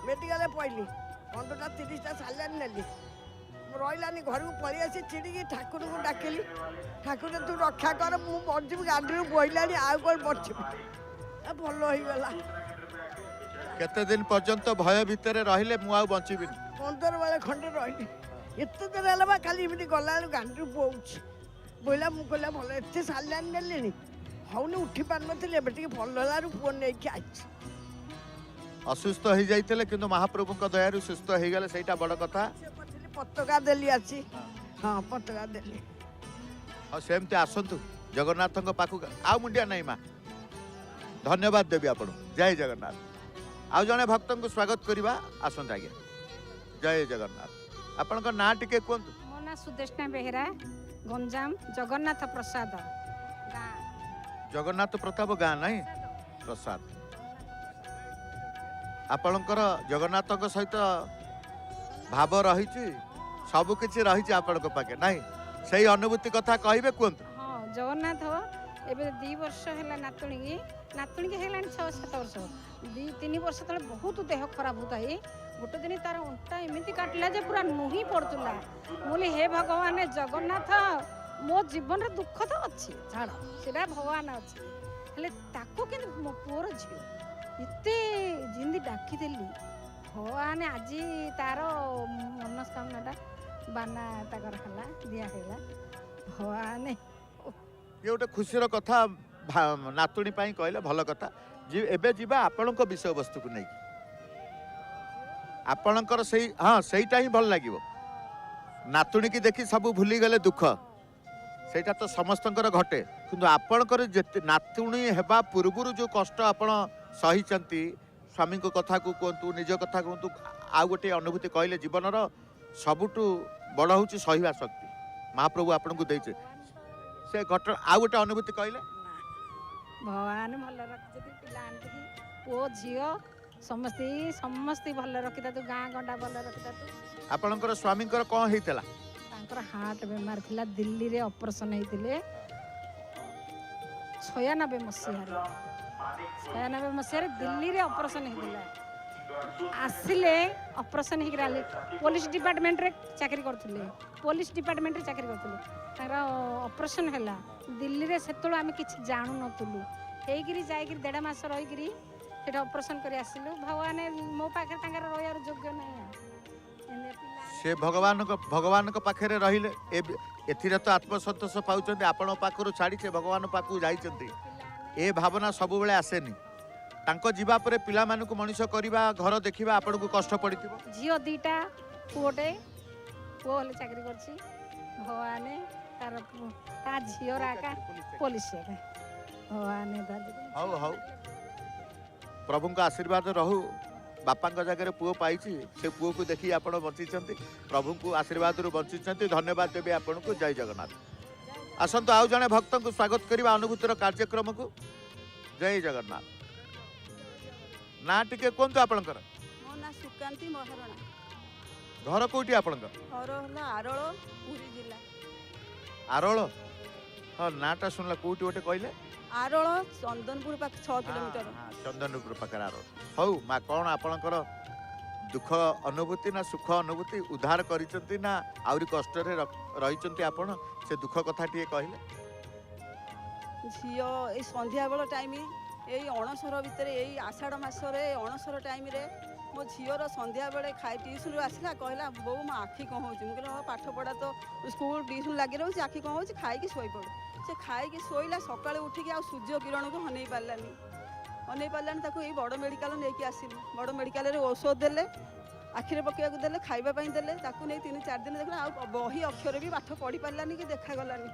ମେଡିକାଲରେ ପଇଲି, 15ଟା 30ଟା ସାଲାଇନ୍ ନେଲି, ରହିଲାନି। ଘରକୁ ପଳେଇ ଆସି ଚିଡ଼ିକି ଠାକୁରଙ୍କୁ ଡାକିଲି, ଠାକୁର ତୁ ରକ୍ଷା କର, ମୁଁ ବଞ୍ଚିବି, ଗାଡ଼ିରୁ ବହିଲାଣି, ଆଉ କ'ଣ ବଞ୍ଚିବି। ଭଲ ହେଇଗଲା। କେତେ ଦିନ ପର୍ଯ୍ୟନ୍ତ ଭୟ ଭିତରେ ରହିଲେ ମୁଁ ଆଉ ବଞ୍ଚିବିନି? 15 ବେଳେ ଖଣ୍ଡେ ରହିଲି। ଏତେ ଦିନ ହେଲା ବା ଖାଲି ଏମିତି ଗଲାବେଳକୁ ଗାଡ଼ିରୁ ବୋଉଛି, ବୋଇଲା। ମୁଁ କହିଲା ଭଲ, ଏତେ ସାଲାଇନ୍ ନେଲିଣି, ହଉନି, ଉଠି ପାରୁନଥିଲି, ଏବେ ଟିକେ ଭଲ ହେଲାରୁ ପୁଅ ନେଇକି ଆସିଛି। ଅସୁସ୍ଥ ହେଇଯାଇଥିଲେ କିନ୍ତୁ ମହାପ୍ରଭୁଙ୍କ ଦୟାରୁ ସୁସ୍ଥ ହେଇଗଲେ, ସେଇଟା ବଡ଼ କଥା। ପତାକା ଦେଲି ଆସି। ହଁ ପତାକା ଦେଲି। ଆଉ ସେମିତି ଆସନ୍ତୁ ଜଗନ୍ନାଥଙ୍କ ପାଖକୁ। ଆଉ ମୁଣ୍ଡିଆ ନାହିଁ ମା। ଧନ୍ୟବାଦ ଦେବି ଆପଣଙ୍କୁ। ଜୟ ଜଗନ୍ନାଥ। ଆଉ ଜଣେ ଭକ୍ତଙ୍କୁ ସ୍ୱାଗତ କରିବା। ଆସନ୍ତୁ ଆଜ୍ଞା। ଜୟ ଜଗନ୍ନାଥ। ଆପଣଙ୍କ ନାଁ ଟିକେ କୁହନ୍ତୁ। ମୋ ନାଁ ସୁଦେଷ୍ଣା ବେହେରା, ଗଞ୍ଜାମ ଜଗନ୍ନାଥ ପ୍ରସାଦ ଗାଁ। ଜଗନ୍ନାଥ ପ୍ରତାପ ଗାଁ ନାହିଁ? ପ୍ରସାଦ। ଆପଣଙ୍କର ଜଗନ୍ନାଥଙ୍କ ସହିତ ଭାବ ରହିଛି, ସବୁ କିଛି ରହିଛି ଆପଣଙ୍କ ପାଖେ ନାହିଁ? ସେଇ ଅନୁଭୂତି କଥା କହିବେ, କୁହନ୍ତୁ। ହଁ ଜଗନ୍ନାଥ ଏବେ 2 ବର୍ଷ ହେଲା ନାତୁଣୀକି ହେଲାଣି 6-7 ବର୍ଷ। 2-3 ବର୍ଷ ତଳେ ବହୁତ ଦେହ ଖରାପ ହଉଥାଏ। ଗୋଟେ ଦିନ ତାର ଅଣ୍ଟା ଏମିତି କାଟିଲା ଯେ ପୁରା ନୁହିଁ ପଡ଼ୁଥିଲା। ମୁଁ କହିଲି ହେ ଭଗବାନ ଜଗନ୍ନାଥ, ମୋ ଜୀବନରେ ଦୁଃଖ ତ ଅଛି, ଛାଡ଼, ସେଟା ଭଗବାନ ଅଛି, ହେଲେ ତାକୁ କିନ୍ତୁ ମୋ ପୁଅର ଝିଅ ଏତେ ଯେମିତି ଡାକିଦେଲି, ଭଗବାନ ଆଜି ତାର ମନସ୍କାମନାଟା ବାନା ତାଙ୍କର ହେଲା, ଦିଆ ହେଲା। ଭଗବାନ ଇଏ ଗୋଟେ ଖୁସିର କଥା ନାତୁଣୀ ପାଇଁ କହିଲେ, ଭଲ କଥା। ଏବେ ଯିବା ଆପଣଙ୍କ ବିଷୟବସ୍ତୁକୁ ନେଇକି। ଆପଣଙ୍କର ସେଇଟା ହିଁ ଭଲ ଲାଗିବ। ନାତୁଣୀକି ଦେଖି ସବୁ ଭୁଲିଗଲେ ଦୁଃଖ, ସେଇଟା ତ ସମସ୍ତଙ୍କର ଘଟେ, କିନ୍ତୁ ଆପଣଙ୍କର ଯେତେ ନାତୁଣୀ ହେବା ପୂର୍ବରୁ ଯେଉଁ କଷ୍ଟ ଆପଣ ସହିଛନ୍ତି, ସ୍ୱାମୀଙ୍କ କଥାକୁ କୁହନ୍ତୁ, ନିଜ କଥା କୁହନ୍ତୁ, ଆଉ ଗୋଟିଏ ଅନୁଭୂତି କହିଲେ, ଜୀବନର ସବୁଠୁ ବଡ଼ ହେଉଛି ସହିବା ଶକ୍ତି। ମହାପ୍ରଭୁ ଆପଣଙ୍କୁ ଦେଇছে, ସେ ଘଟଣା ଆଉ ଗୋଟେ ଅନୁଭୂତି କହିଲେ। ଭଗବାନ ଭଲ ରଖିଛନ୍ତି, ପିଲା ଆଣିକି ପୁଅ ଝିଅ ସମସ୍ତେ ଭଲ ରଖିଥାନ୍ତୁ, ଗାଁ ଗଣ୍ଡା ଭଲ ରଖିଥାନ୍ତୁ। ଆପଣଙ୍କର ସ୍ୱାମୀଙ୍କର କ'ଣ ହେଇଥିଲା? ତାଙ୍କର ହାର୍ଟ ବେମାର ଥିଲା, ଦିଲ୍ଲୀରେ ଅପରେସନ୍ ହେଇଥିଲେ 96 ମସିହାରେ ଦିଲ୍ଲୀରେ ଅପରେସନ୍ ହେଇଥିଲା। ଆସିଲେ ଅପରେସନ୍ ହେଇକି ଆଲେ, ପୋଲିସ ଡିପାର୍ଟମେଣ୍ଟରେ ଚାକିରି କରୁଥିଲେ, ତାଙ୍କର ଅପରେସନ୍ ହେଲା ଦିଲ୍ଲୀରେ। ସେତେବେଳେ ଆମେ କିଛି ଜାଣୁନଥିଲୁ, ହେଇକିରି ଯାଇକିରି 1.5 ମାସ ରହିକିରି ସେଟା ଅପରେସନ୍ କରି ଆସିଲୁ। ଭଗବାନ ମୋ ପାଖରେ ତାଙ୍କର ରହିବାର ଯୋଗ୍ୟ ନାହିଁ। ସେ ଭଗବାନଙ୍କ ପାଖରେ ରହିଲେ, ଏଥିରେ ତ ଆତ୍ମସନ୍ତୋଷ ପାଉଛନ୍ତି। ଆପଣଙ୍କ ପାଖରୁ ଛାଡ଼ି ସେ ଭଗବାନ ପାଖକୁ ଯାଇଛନ୍ତି, ଏ ଭାବନା ସବୁବେଳେ ଆସେନି। तांको जीवा परे पिला मानकु मनुष्य करिबा घर देखिबा आपनको कष्ट पड़िथिबो। झील दीटा पुओटे पुओ हेले चाकरी करछि भगवान तार ता झील आका पुलिस भगवान हौ हौ प्रभु का आशीर्वाद रहू बापा जगह पुओ पाई से पुओ को देखी आप बची प्रभु को आशीर्वाद रु बची धन्यवाद देवी आपन को। जय जगन्नाथ। आसतु आउ जने भक्त को स्वागत करवा अनुभूतिर कार्यक्रम को। जय जगन्नाथ। ना टिके कहतु आपणकर मो ना सुकांती महाराणा घर कोठी आपणकर घर होला आरळ पुरी जिल्ला आरोल हाँ नाटा शुणला कोठी गोटे कहले आरळ चंदनपुर पाख 6 किलोमीटर चंदनपुर पाखर आरोल। हौ माँ कौन आपणकर दुख अनुभूति ना सुख अनुभूति उद्धार करिसंती ना आउरी कष्ट रे रहिसंती आपण से दुख कथा टिए कहले। झियो ए संध्या बेल टाइम ए अणसर भितर ए आषाढ़ मासरे अणसर टाइम रे मो झीर संध्या बेले खाई ट्यूशन रू आसला कहला बो मो आखि कौन हो कहले पाठ पढ़ा तो स्कूल ट्यूशन लगी रही आखि कौन हो खाई शोई पड़ से खाई शोला सका उठिक आ सूर्य किरण को हनई पारानी ताको ये बड़ मेडिकल नहीं आसिलु बड़ मेडिकल औषध देले आखिरे पकड़ा देले खावाई देले ताको नहीं 3-4 दिन देखला आ बही अक्षर भी पाठ पढ़ी पारानी कि देखा गलानी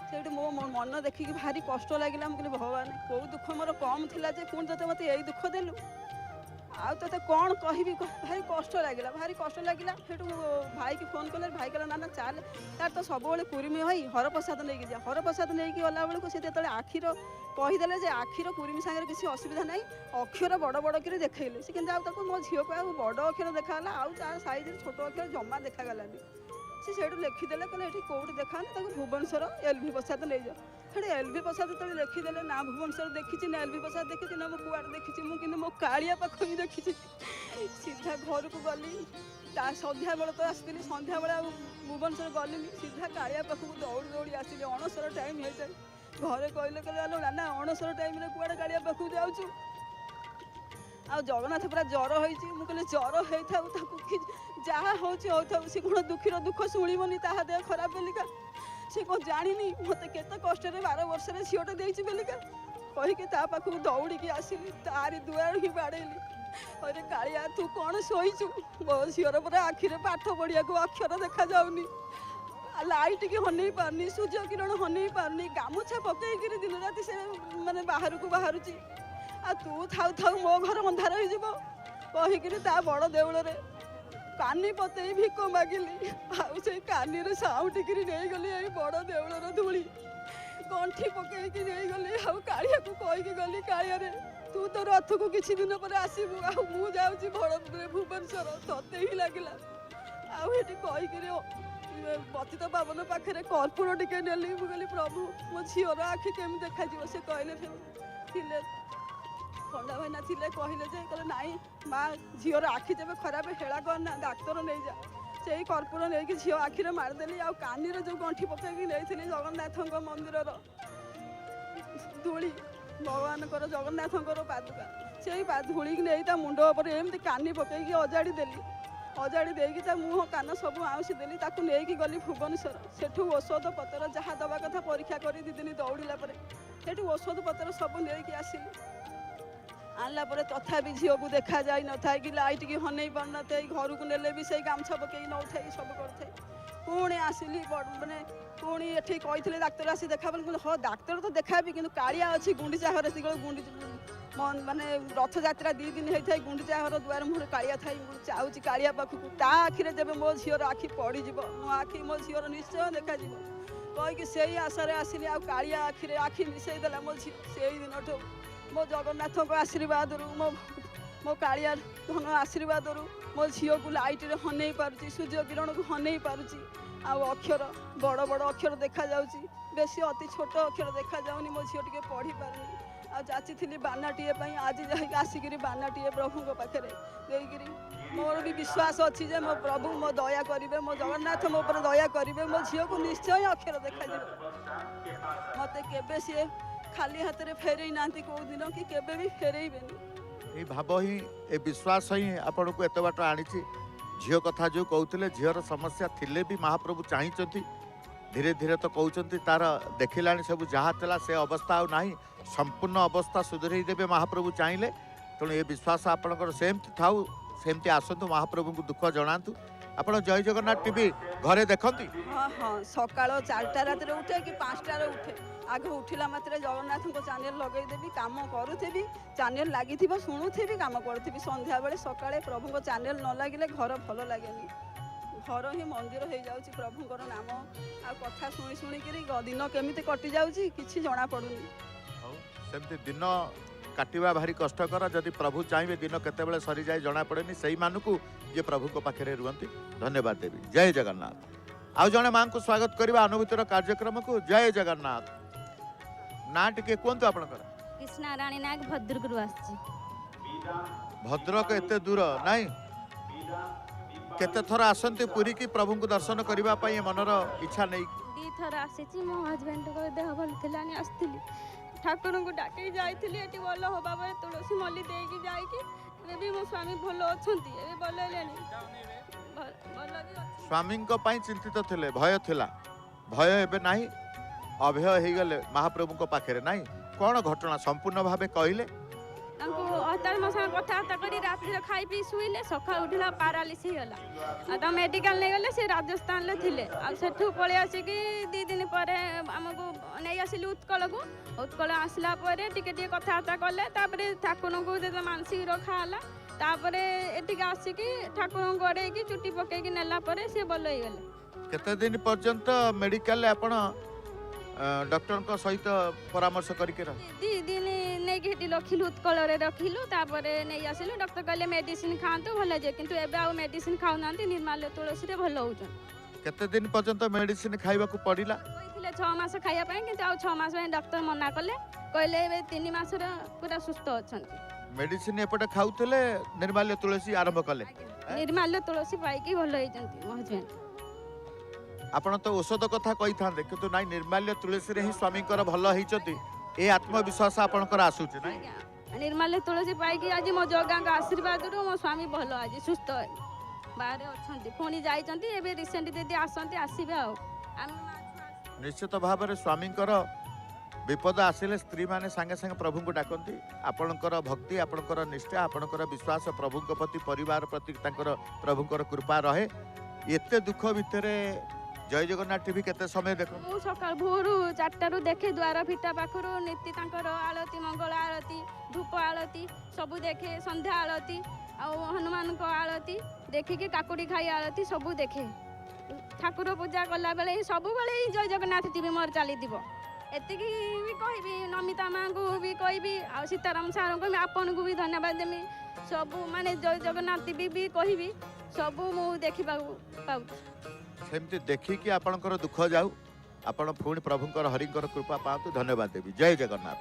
से मो मन देखिक भारी कष्ट लगे मुझे भगवान कौ दुख मोर कम थिला जे पुणी ते मत यही दुख देलु आ ते कौन कहबी भारी कष्ट लगे से भाई की फोन कले भाई कहला ना चल तार तो सब कुर्मी हई हरप्रसाद नहीं जा हरप्रसाद नहीं गला बेलू से आखिर कहीदेले जे आखिर कुर्मी सागर किसी असुविधा नहीं अक्षर बड़ बड़ कि देखले से कि मो झील को बड़ अक्षर देखाला आउ तार साइज छोट अक्षर जमा देखागलानी से लिखिदेले कहले कौटी देखा भुवनेश्वर एलवी प्रसाद नहीं जाओ से एलवी प्रसाद जो लिखिदेले ना भुवनेश्वर देखी ना एलवी प्रसाद देखी ना मो कुआड़ देखी मुझे मो कालिया पाख ही देखी सीधा घर को गली संध्या बेल तो आसती संध्या बेला भुवनेश्वर गली सीधा कालिया पाख दौड़ी दौड़ी आसली अणसर टाइम हो जाए घरे कहले कहले ना अणसर टाइम कुआड़े कालिया पाख जाऊँ आ जगन्नाथ पूरा ज्वर होती ज्वर होता जहाँ हूँ सी कौन दुखीर दुख शुणवनी ता देह खराब बोलिका सी कौन जानी मत केत कष्ट 12 वर्ष झीटे देती बोलिका कहीकि पाखक दौड़ी आसली तारी दुआर ही बाड़ेली अरे कालिया तू कौन शोचु मो झीर पूरा आखिरे पाठ पढ़िया अक्षर देखा जाऊनी लाइट की हनई पारनी सूर्य किरण हनई पारनी गामुछा पकईकि दिन राति से माने बाहर को बाहरुची आ तू थाउ थाउ मो घर अंधार हो कहीकि बड़ देउल कानी पतई भिक मागिली आउ से कानी साउटिकी नहीं गली आई बड़ देउलर धूली गंठी पकईकि नहीं गली आउ कालिया को कहीकि गली कालिया रे तू तो रथ को किछि दिन पर आसबू आ मु जाउची बड़ भुवनेश्वर तते ही लागला आउ हेटी कहीकि पतित पावन पाखे कर्पूर टिके नेली मु कहली प्रभु मो झीर आखि केमी देखा से कहले पंडा भाईना थिले कहले जे कहले नाई माँ झीर आखि जब खराब हेला करना डाक्तर नहीं जा से कर्पूर नहीं झी आखिरे मारिदेली आ कानी जो गंठी पकईकि नहीं जगन्नाथ मंदिर धूली भगवान जगन्नाथ पादुका से धूली की नहीं मुंड पर एमती कानी पकईकि अजाड़ी देली अजाड़ी देकी मुह कान सब आउसी देली ताकू नहीं गली भुवनेश्वर सेठू औषध पतर जहाँ दवा कथा परीक्षा कर 2 दिन दौड़ला सेठू औषध पतर सब नहीं आसिली आनला पर तथापि झील को देखा जाए न था कि लाइट की हनई पार न थे घर को नेले भी से गामछा पकई नौ थे सब करते पुणी आसिली मैंने पुणी एठी कही डाक्तर आसी देखा हाँ डाक्तर तो देखा भी कि कालिया अच्छी गुंडीचाहर से गुंडी माने रथ यात्रा 2 दिन होता है गुंडीचाहर दुआर मुहर कालिया थी चाहूँ कालिया पाखक ता आखिरे जब मो झीर आखि पड़ीज मो आखि मो झीर निश्चय देखा कहीकि से आशार आसिली आ कालिया आखिरे आखि मिसईदेला मो झी से दिन मो जगन्नाथ को आशीर्वाद मो कालिया धन आशीर्वाद मो झील को लाइट रे हनई पारुची सूर्य किरण को हनई पारुची आउ अक्षर बड़ बड़ अक्षर देखा जाउची बेसी अति छोट अक्षर देखा जाउनी मो झील टिके पढ़ी पारुनी आ जाची बानाटीए आज जाइक आसिक बानाटीए प्रभु पाखे देकरी मोर भी विश्वास अच्छी जे मो प्रभु मो दया करेंगे मो जगन्नाथ मो पर दया करेंगे मो झील को निश्चय अक्षर देखा मत के सी खाली हाथ में फेरई ना कौ दिन कि केबे भी फेरईबेनी भाव ही ए विश्वास ही आपन को एत बाट आनी झील कथा जो कहते झीर समस्या थिले भी महाप्रभु चाहिए धीरे धीरे तो कहते तार देखला सब जहाँ था से अवस्था आ ना संपूर्ण अवस्था सुधरई देवे महाप्रभु चाहिए तेणु ये विश्वास आपंकर सेमती थाऊ सेमती आसतु महाप्रभु को दुख जनातु आप जय जगन्नाथ टीवी घरे देखती हाँ हाँ सकाल 4टा रात उठे कि 5टार उठे आगे उठिला मात्र जगन्नाथ को चैनल लगेदेवी कम करूथी चैनल लगी शुणुथी कम करूथी संध्या बेले सकाळे प्रभु को चैनल न लगे घर भल लगे घर ही मंदिर हो जाऊँगी प्रभुंर नाम आ कथा शुणी शुणिकी दिन केमी कटि जाऊँगी किसी जना पड़ुनी सेमती दिन काटिबा भारी कष्टकर जदि प्रभु चाहिए दिन केतेबेले सरी जाए जना पड़ेनी से मानू ये प्रभु को पाखे रुहति धन्यवाद देवी जय जगन्नाथ आउ जने मां को स्वागत करवा अनुभूतिर कार्यक्रम को जय जगन्नाथ ना टिके कहतु आपनकर कृष्णा रानी नायक भद्रक आसी भद्रक एते दूर नाई केते थर आसंती पुरी की प्रभु को दर्शन करबा पई मनर इच्छा नहीं दी थर आसी मो हजबैंड को देह भल थिलानी आस्तिली ठाकुर को डाके जाइथिली एटी भल होबा बे तुलसी मल्ली देकी जाइकी एबे मो स्वामी भल अछंती एबे भल हेलेनी भल भी स्वामी को पई चिंतित थिले भय थिला भय एबे नाही अभय हे गले महाप्रभु को पाखे नाही कोन घटना संपूर्ण भाबे कहिले तांको हतार मसा कथा करी रात्रि खाई पी सुइले सखा उठिला पैरालिसिस होला आ मेडिकल नै गले से राजस्थान ले थिले आ सेठू पळे आसी कि 2 दिन परे हमको नै आसिली उत्कल को उत्कल आसला परे टिके टिके कथा कले तापरे ठाकुर को जे मानसिक रखा होला तापरे एटिके आसी कि ठाकुर गड़े कि चुटी पके कि नेला परे से बल हो गले केते दिन पर्यंत मेडिकल ले आपण डॉक्टर को सहित परामर्श करके रह 2 दिन नै कि हेटी रखिलु उत्कल रे रखिलु तापरे नै आसिलु डॉक्टर कहले मेडिसिन खांतु भले जे किंतु एबे आ मेडिसिन खाउ नांती निर्माल तुलसी रे भल होउछन केते दिन पर्यंत मेडिसिन खाइबा को पड़िला कहिथिले 6 मास खाइया पई किंतु आ 6 मास पई डॉक्टर मना करले कहले एबे 3 मास रे पूरा सुस्त अछन मेडिसिन एपटे खाउतले निर्माल्य तुलसी आरंभ कले निर्माल्य तुलसी पाई कि भल होइजंती मो हस्बैंड आपण तो औषध कथा कही था किंतु नाई निर्माल्य तुलसी रे ही स्वामी कर भल होइचती ए आत्मविश्वास आपणकर आसुचे नाई निर्माल्य तुलसी पाई कि आज मो जगा का आशीर्वाद रो मो स्वामी भल आज सुस्त बाहर अछंती फोनी जाइचंती एबे रिसेंट दे आसंती आसीबे आ निश्चित भाव में स्वामी विपद आसिले स्त्री माने सांगे सांगे प्रभु को डाकती आपणकर भक्ति आपणकर निष्ठा आपणकर विश्वास प्रभु प्रति परिवार प्रति प्रभुकर कृपा रहे एते दुख भितर जय जगन्नाथ टीवी केते समय देखो मु सकाळ भोर 4टा रु देखे द्वार फिटा पाखरो नीति तांकर आरती मंगल आरती धूप आरती सब देखे संध्या आरती आ हनुमान को आरती देखि के काकुड़ी खाई आरती सब देखे ठाकुर पूजा कला बेले सब बेले जय जगन्नाथ टीवी मोर चली दिबो एतिकी भी कहबी नमिता मां को भी कहबी आ सीताराम सार को आपन को भी धन्यवाद देमी सब माने जय जगन्नाथ टीवी भी कहबी सब मु देखिबा पाउ सेमती देखिकी आपणकर दुख जाऊ आपण पुणी प्रभुकर हरिकर कृपा पातु धन्यवाद देवी जय जगन्नाथ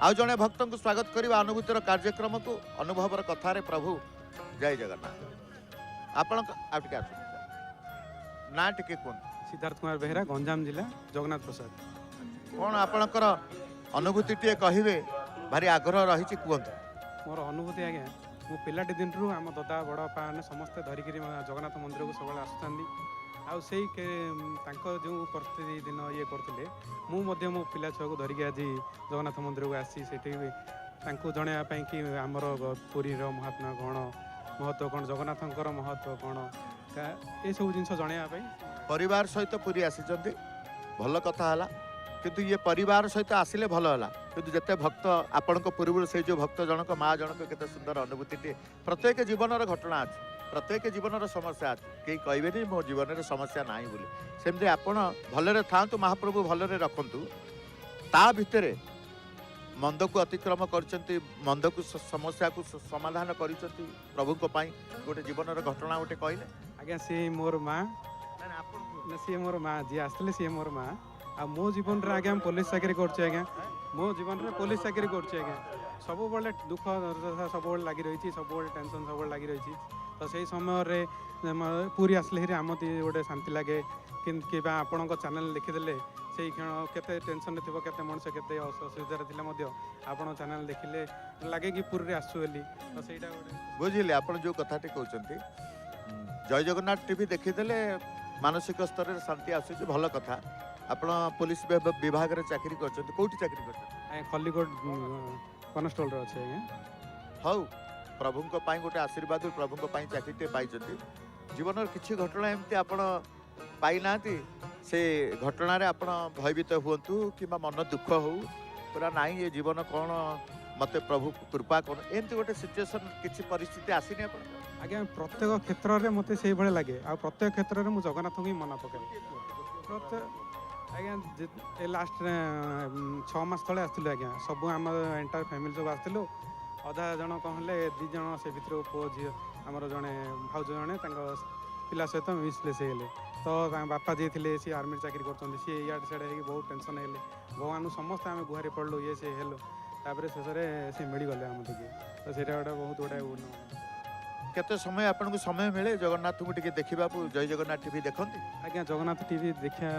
आउ जने भक्त को स्वागत करवा अनुभूतिर कार्यक्रम को अनुभवर कथारे प्रभु जय जगन्नाथ आपण आटिके ना टिके कोन सिद्धार्थ कुमार बेहरा गंजाम जिला जगन्नाथ प्रसाद कौन आपणकर अनुभूति टे कहिबे भारी आग्रह रही कहतु मोर अनुभूति आज्ञा मो पिलाटी दिन रु आम दादा बड़ बापा ने समस्ते धरिकी जगन्नाथ मंदिर को सब आसुँच आउ से जो प्रतिदिन ये करते मु मो पिला छुआ को धरिकी आज जगन्नाथ मंदिर को आसी जनवाई कि आमर पुरी महात्मा कौन महत्व कौन जगन्नाथंकर महत्व कौन ये सब जिन जनवाई परिवार सहित पुरी आसी भल कथा है किंतु ये परिवार सहित आसिले भल है किंतु जिते भक्त आपण पूर्व से जो भक्त जनक माँ जनक केते सुंदर अनुभूति प्रत्येक जीवन घटना अच्छे प्रत्येक जीवन समस्या अच्छे कहीं कहे मो जीवन समस्या ना बोली सेमती आपण भलरे था महाप्रभु भलरे रखु ता भितर मंद को अतिक्रम कर मंद को समस्या को समाधान कर प्रभु गोटे जीवन घटना गोटे कहले आज्ञा सी मोर माँ सी मोर माँ जी आसते सी मोर माँ आ मो जीवन रे आज्ञा पुलिस चाकरी कर मो जीवन रे पुलिस चाकरी कर सब बड़े दुख सब लगी रही सब टेंशन सब लगी रही तो से समय रे पूरी आसले आम गोटे शांति लगे कि आपण चैनल लिखिदे से क्षण केते टेंशन थी केते मनुष्य केते असुविधा थे आपण चैनल देखिले लगे कि पूरी आसु तो सहीटा बुझिले आपण जो कथाटी कहते जय जगन्नाथ टीवी देखीदे मानसिक स्तर रे शांति आसुची भल कथा आपण पुलिस विभाग रे चाकरी करछन कोठी चाकरी करछन खल्लीकोट कनस्टेबल रे अछि आज्ञा हौ प्रभु को पाई गोटे आशीर्वाद प्रभु को पाई चाकरी पाई जीवन किसी घटना एमती आपण पाई नाती से घटना रे आपण भयभीत हुंतु किबा मन दुख हो पूरा नाई ये जीवन कौन मते प्रभु कृपा कौन एमती गोटे सिचुएशन किसी परिस्थिति आसीनी आपण आज्ञा प्रत्येक क्षेत्र में मत से भाई लगे आ प्रत्येक क्षेत्र में मुझे जगन्नाथ को ही मन पकाए प्रत्येक आज्ञा लास्ट 6 मास तले आसलु आज्ञा सब आम एंटायर फैमिली सब आसलु अधा जन कहले 2 जन से भीतर पो झी आमर जड़े भाज जड़े पिला सहित मिसप्लेस हो तो बापा जी थे सी आर्मी चाकरी कर सी इड सियाड़े बहुत टेंशन है भगवान समस्त आम गुहारी पड़लु ये से हेलो तापर शेष में सी मिलगले आम दिखे तो ସେଇଟା ଗୋଟେ बहुत गोटे केते समय आपन को समय मिले जगन्नाथ को टिके देखिबा जय जगन्नाथ टीवी देखंती आज्ञा जगन्नाथ टीवी देखा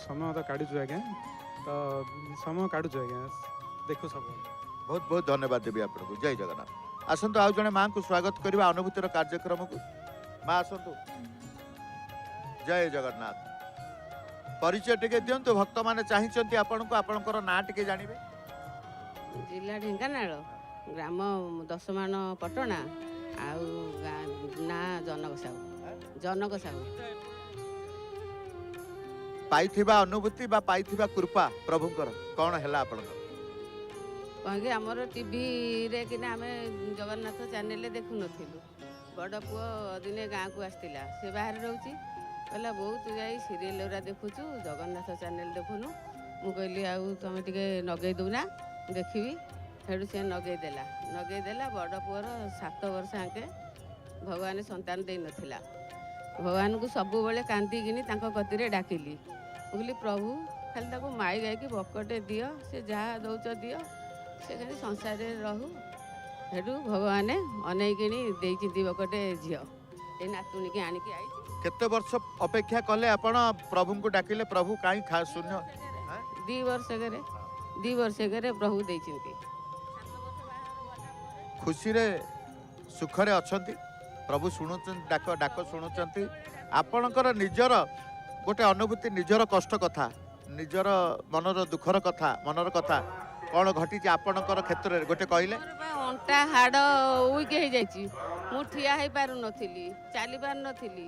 समय तो काढुछु आज्ञा तो समय काढुछु आज्ञा देखु सब बहुत बहुत धन्यवाद देवी आपन को जय जगन्नाथ आसंतु आउ जने मां को स्वागत करबा अनुभूतिर कार्यक्रम को मां आसंतु जय जगन्नाथ परिचय टिके दियंतु भक्त माने चाहिचंती आपन को आपनकर ना टिके जानिबे जिला ढेंकानाल ग्राम दशमान पटना आउ ना जनक साहू पाइथिबा अनुभूति बा पाइथिबा कृपा प्रभुकर कौन हैला आपनकर कहीं आमर टीवी रे कि आम जगन्नाथ चैनल देखु नथिलु बड़ पुओ दिने गाँ को आसला से बाहर रोची कहला बहुत जाई सीरियल गुरा देखुचु जगन्नाथ चैनल देखुनु मु कहली आउ तुम टिके नगई दौना देखी हेडू से नगेदेला बड़ पुअर 7 वर्ष आके भगवान संतान दे नथिला भगवान को सबु बेले कांदिकिनी तांको कतिरे डाकिली कहली प्रभु खाली ताको माई गायकी बकटे दियो से जहाँ दौच दियो से खाली संसार रे रहू हेडू भगवान अनेकिनी देइचिंती बकटे झियो ए नातुणी के आनिकी आई केते वर्ष अपेक्षा कले आपण प्रभु को डाकिले प्रभु काई खा शून्य 2 वर्ष करे प्रभु देइचिंती खुशी रे सुख रे अछंती प्रभु शुणुचन डाक डाक शुणुचंती आपणकर निजर गोटे अनुभूति निजर कष्ट कथा निजर मनर दुखर कथा मनर कथा कौन घटी आपणकर क्षेत्र रे गोटे कहले अंटा हाड़ उइक हो जाइए मु ठिया हो पार नथिली चली पार नथिली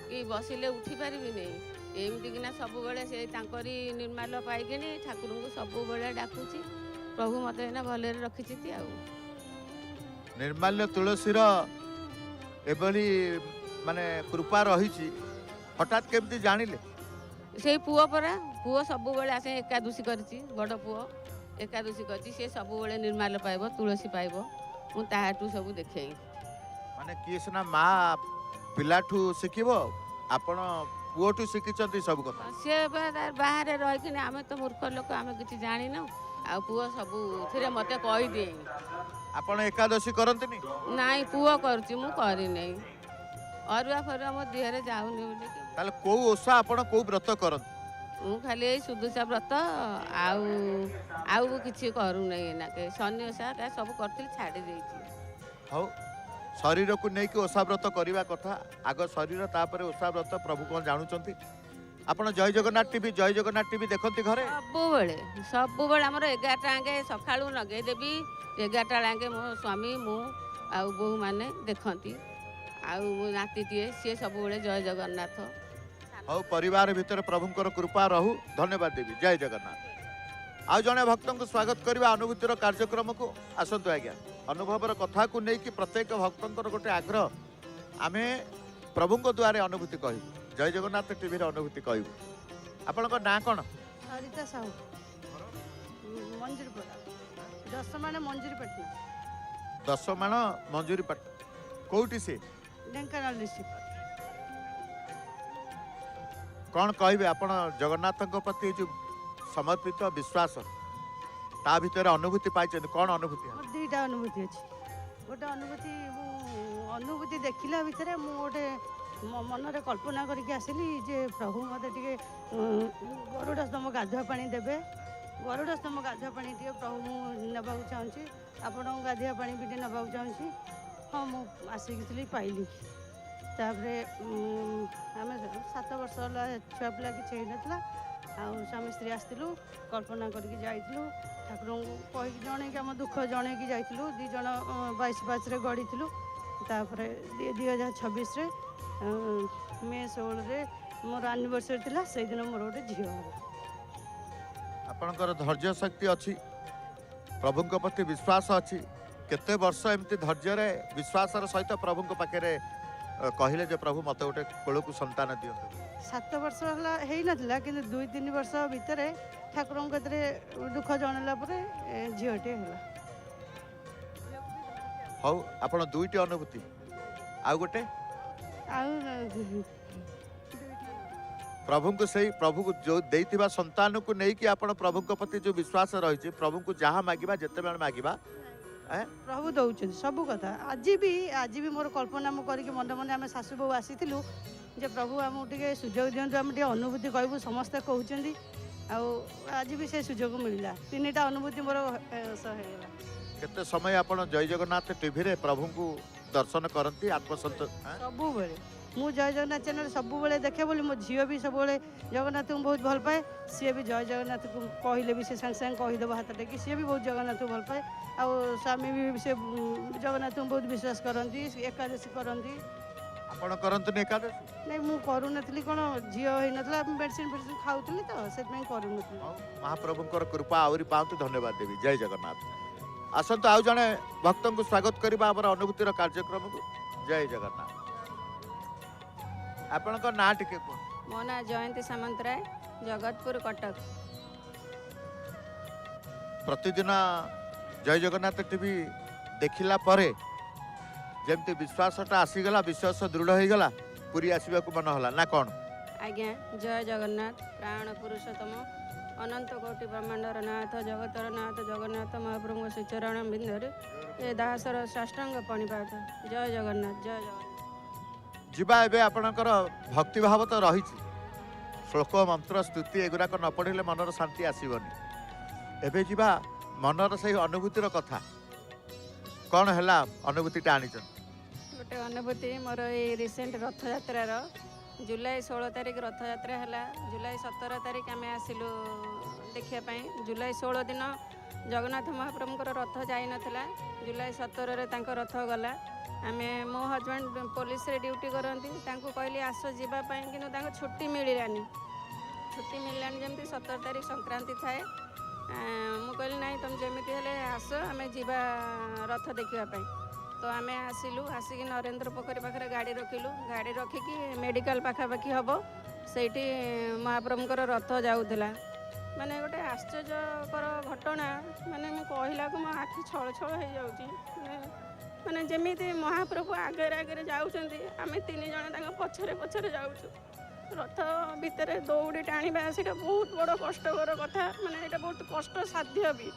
कि बसिले उठी पारिबी नहीं एमती किना सब बेले से तांकरी निर्माल पाइकिनी ठाकुर को सब बेले डाकुची प्रभु मत भले रखिची आ निर्माल्य तुलसीर एभली माने कृपा रही हठात केमती जानिले से पुओ परा पुओ सब बेले आसे एकादशी करची बड़ पुओ एकादशी करची से सब बेले निर्माल पाइब तुलसी पाइब मु ताहाटू सब देखे माने किए सिना मा पिलाठू शिखिबो आपण पुओठू शिखिचंती सब कथा से बाहर रही आम तो मूर्ख लोक आम कि जानी न आ पुओ सब थे मत कहीदे आपण एकादशी करंतनी नाई पुओ करूची मु करी नहीं अरुआ फरुआ मो देहरे जाऊनी बोली ताले को ओसा आपण को व्रत करन मु खाली सुदुषा व्रत आउ आउ किछि करू नहीं ना के शनि ओसा का सब करथिल छाडी देइची हौ शरीर को नहीं कि ओसा व्रत करवा कथा आग शरीर तापर ओसा व्रत प्रभु कौन जानुचंती आपण जय जगन्नाथ टीवी देखंती घरे सब बेले आमर 11टा आगे सकाळू नगे देवी 11टा आगे मो स्वामी मु आउ बहु माने देखंती आउ मो नातीटीए सी सब बेले जय जगन्नाथ हौ परिवार भितर प्रभुकर कृपा रहू धन्यवाद देवी जय जगन्नाथ आउ जने भक्तों को स्वागत करवा अनुभूतिर कार्यक्रम को आसतु आज्ञा अनुभवर कथा को नहीं कि प्रत्येक भक्तों गोटे आग्रह आमे प्रभु द्वारे अनुभूति कहू जय जगन्नाथ टीवी अनुभूति कहू आपण ना कौन सरिता साहू मंजूरीपड़ा 10 माण मंजूरीपट्टी 10 माण मंजूरीपट्टी कोठी से ढेंकानाल डिस्ट्रिक्ट कौन कहबे आपण जगन्नाथ प्रति जो समर्पित विश्वास ता भीतर अनुभूति पाई कौन अनुभूति दुईटा अनुभूति अच्छी गोटे अनुभूति देखला भितर मु गोटे मनरे कल्पना करके आसिली जे प्रभु मत टे गरुड़स्तम गाधुआ पानी देवे गरुड़स्तम गाधुआ पानी टे प्रभु नेबा चाहूँगी आपण गाधुआ पानी भी नेबा चाहूँगी हाँ मुझे आसिक पाइली ତାପରେ ଆମେ 7 ବର୍ଷ ହେଲା ଛୁଆ ପିଲା କିଛି ହେଇନଥିଲା। ଆଉ ସ୍ୱାମୀ ସ୍ତ୍ରୀ ଆସିଥିଲୁ, କଳ୍ପନା କରିକି ଯାଇଥିଲୁ, ଠାକୁରଙ୍କୁ କହିକି ଜଣେଇକି ଆମ ଦୁଃଖ ଜଣେଇକି ଯାଇଥିଲୁ। 2 ଜଣ 22 ପାହାଚରେ ଗଡ଼ିଥିଲୁ। ତାପରେ 2026ରେ ମେ 16ରେ ମୋର ଆନିଭର୍ସରୀ ଥିଲା, ସେଇଦିନ ମୋର ଗୋଟେ ଝିଅ ହେଲା। ଆପଣଙ୍କର ଧୈର୍ଯ୍ୟ ଶକ୍ତି ଅଛି, ପ୍ରଭୁଙ୍କ ପ୍ରତି ବିଶ୍ୱାସ ଅଛି। କେତେ ବର୍ଷ ଏମିତି ଧୈର୍ଯ୍ୟରେ ବିଶ୍ୱାସର ସହିତ ପ୍ରଭୁଙ୍କ ପାଖରେ କହିଲେ ଯେ ପ୍ରଭୁ ମୋତେ ଗୋଟେ କୋଳକୁ ସନ୍ତାନ ଦିଅନ୍ତୁ? 7 ବର୍ଷ ହେଲା ହେଇନଥିଲା, କିନ୍ତୁ 2-3 ବର୍ଷ ଭିତରେ ଠାକୁରଙ୍କ କତିରେ ଦୁଃଖ ଜଣେଇଲା ପରେ ଝିଅଟିଏ ହେଲା। ହଉ, ଆପଣ 2ଟି ଅନୁଭୂତି, ଆଉ ଗୋଟେ ଆଉ ପ୍ରଭୁଙ୍କୁ ସେଇ ପ୍ରଭୁକୁ ଯୋଉ ଦେଇଥିବା ସନ୍ତାନକୁ ନେଇକି ଆପଣ ପ୍ରଭୁଙ୍କ ପ୍ରତି ଯୋଉ ବିଶ୍ୱାସ ରହିଛି, ପ୍ରଭୁଙ୍କୁ ଯାହା ମାଗିବା ଯେତେବେଳେ ମାଗିବା ପ୍ରଭୁ ଦଉଛନ୍ତି ସବୁ କଥା। ଆଜି ବି ମୋର କଳ୍ପନା ମୁଁ କରିକି ମନେ ମନେ ଆମେ ଶାଶୁ ବୋହୂ ଆସିଥିଲୁ ଯେ ପ୍ରଭୁ ଆମକୁ ଟିକେ ସୁଯୋଗ ଦିଅନ୍ତୁ, ଆମେ ଟିକେ ଅନୁଭୂତି କହିବୁ, ସମସ୍ତେ କହୁଛନ୍ତି। ଆଉ ଆଜି ବି ସେ ସୁଯୋଗ ମିଳିଲା। 3ଟା ଅନୁଭୂତି ମୋର ହେଇଗଲା। କେତେ ସମୟ ଆପଣ ଜୟ ଜଗନ୍ନାଥ ଟିଭିରେ ପ୍ରଭୁଙ୍କୁ ଦର୍ଶନ କରନ୍ତି? ସବୁବେଳେ ମୁଁ ଜୟ ଜଗନ୍ନାଥ ଚ୍ୟାନେଲ ସବୁବେଳେ ଦେଖେ ବୋଲି ମୋ ଝିଅ ବି ସବୁବେଳେ ଜଗନ୍ନାଥଙ୍କୁ ବହୁତ ଭଲ ପାଏ। ସିଏ ବି ଜୟ ଜଗନ୍ନାଥକୁ କହିଲେ ବି ସେ ସାଙ୍ଗେ ସାଙ୍ଗେ କହିଦେବ ହାତ ଟେକି। ସିଏ ବି ବହୁତ ଜଗନ୍ନାଥଙ୍କୁ ଭଲ ପାଏ। ଆଉ ସ୍ୱାମୀ ବି ସେ ଜଗନ୍ନାଥଙ୍କୁ ବହୁତ ବିଶ୍ୱାସ କରନ୍ତି, ଏକାଦଶୀ କରନ୍ତି। ଆପଣ କରନ୍ତୁନି ଏକାଦଶୀ? ନାଇଁ, ମୁଁ କରୁନଥିଲି, କ'ଣ ଝିଅ ହେଇନଥିଲା, ମେଡ଼ିସିନ ଖାଉଥିଲି ତ ସେଥିପାଇଁ କରୁନଥିଲି। ମହାପ୍ରଭୁଙ୍କର କୃପା ଆହୁରି ପାଆନ୍ତୁ। ଧନ୍ୟବାଦ ଦେବି। ଜୟ ଜଗନ୍ନାଥ। ଆସନ୍ତୁ ଆଉ ଜଣେ ଭକ୍ତଙ୍କୁ ସ୍ୱାଗତ କରିବା ଆମର ଅନୁଭୂତିର କାର୍ଯ୍ୟକ୍ରମକୁ। ଜୟ ଜଗନ୍ନାଥ। ଆପଣଙ୍କ ନାଁ ଟିକେ କୁହନ୍ତୁ? ମୋ ନାଁ ଜୟନ୍ତୀ ସାମନ୍ତରାୟ, ଜଗତପୁର, କଟକ। ପ୍ରତିଦିନ ଜୟ ଜଗନ୍ନାଥ ଟିଭି ଦେଖିଲା ପରେ ଯେମିତି ବିଶ୍ୱାସଟା ଆସିଗଲା, ବିଶ୍ୱାସ ଦୃଢ଼ ହେଇଗଲା, ପୁରୀ ଆସିବାକୁ ମନ ହେଲା ନା କ'ଣ? ଆଜ୍ଞା, ଜୟ ଜଗନ୍ନାଥ। ପ୍ରାଣ ପୁରୁଷୋତ୍ତମ ଅନନ୍ତ କୋଟି ବ୍ରହ୍ମାଣ୍ଡର ନାଥ, ଜଗତର ନାଥ ଜଗନ୍ନାଥ ମହାପ୍ରଭୁଙ୍କ ଶ୍ରୀଚରଣ ବିନ୍ଦୁରେ ଏ ଦାସର ସାଷ୍ଟାଙ୍ଗ ପଣିପାତ। ଜୟ ଜଗନ୍ନାଥ, ଜୟ ଜଗନ୍ନାଥ। ଯିବା ଏବେ। ଆପଣଙ୍କର ଭକ୍ତିଭାବ ତ ରହିଛି, ଶ୍ଲୋକ ମନ୍ତ୍ର ସ୍ତୁତି ଏଗୁଡ଼ାକ ନ ପଢ଼ିଲେ ମନର ଶାନ୍ତି ଆସିବନି। ଏବେ ଯିବା ମନର ସେଇ ଅନୁଭୂତିର କଥା। କ'ଣ ହେଲା ଅନୁଭୂତିଟା ଆଣିଛନ୍ତି? ଗୋଟେ ଅନୁଭୂତି ମୋର ଏଇ ରିସେଣ୍ଟ ରଥଯାତ୍ରାର। ଜୁଲାଇ 16 ତାରିଖ ରଥଯାତ୍ରା ହେଲା। ଜୁଲାଇ 17 ତାରିଖ ଆମେ ଆସିଲୁ ଦେଖିବା ପାଇଁ। ଜୁଲାଇ 16 ଦିନ ଜଗନ୍ନାଥ ମହାପ୍ରଭୁଙ୍କର ରଥ ଯାଇନଥିଲା। ଜୁଲାଇ 17ରେ ତାଙ୍କ ରଥ ଗଲା। ଆମେ ମୋ ହଜବେଣ୍ଡ ପୋଲିସରେ ଡ୍ୟୁଟି କରନ୍ତି, ତାଙ୍କୁ କହିଲି ଆସ ଯିବା ପାଇଁ, କିନ୍ତୁ ତାଙ୍କୁ ଛୁଟି ମିଳିଲାନି। ଯେମିତି 17 ତାରିଖ ସଂକ୍ରାନ୍ତି ଥାଏ। ମୁଁ କହିଲି ନାଇଁ, ତୁମେ ଯେମିତି ହେଲେ ଆସ, ଆମେ ଯିବା ରଥ ଦେଖିବା ପାଇଁ। ତ ଆମେ ଆସିଲୁ। ଆସିକି ନରେନ୍ଦ୍ର ପୋଖରୀ ପାଖରେ ଗାଡ଼ି ରଖିଲୁ। ଗାଡ଼ି ରଖିକି ମେଡ଼ିକାଲ ପାଖାପାଖି ହେବ, ସେଇଠି ମହାପ୍ରଭୁଙ୍କର ରଥ ଯାଉଥିଲା। ମାନେ ଗୋଟେ ଆଶ୍ଚର୍ଯ୍ୟକର ଘଟଣା। ମାନେ ମୁଁ କହିଲାକୁ ମୋ ଆଖି ଛଳ ଛଳ ହେଇଯାଉଛି। ମାନେ ଯେମିତି ମହାପ୍ରଭୁ ଆଗରେ ଯାଉଛନ୍ତି, ଆମେ 3 ଜଣ ତାଙ୍କ ପଛରେ ପଛରେ ଯାଉଛୁ। ରଥ ଭିତରେ ଦୌଡ଼ି ଟାଣିବା ସେଇଟା ବହୁତ ବଡ଼ କଷ୍ଟକର କଥା। ମାନେ ଏଇଟା ବହୁତ କଷ୍ଟସାଧ୍ୟ ବି,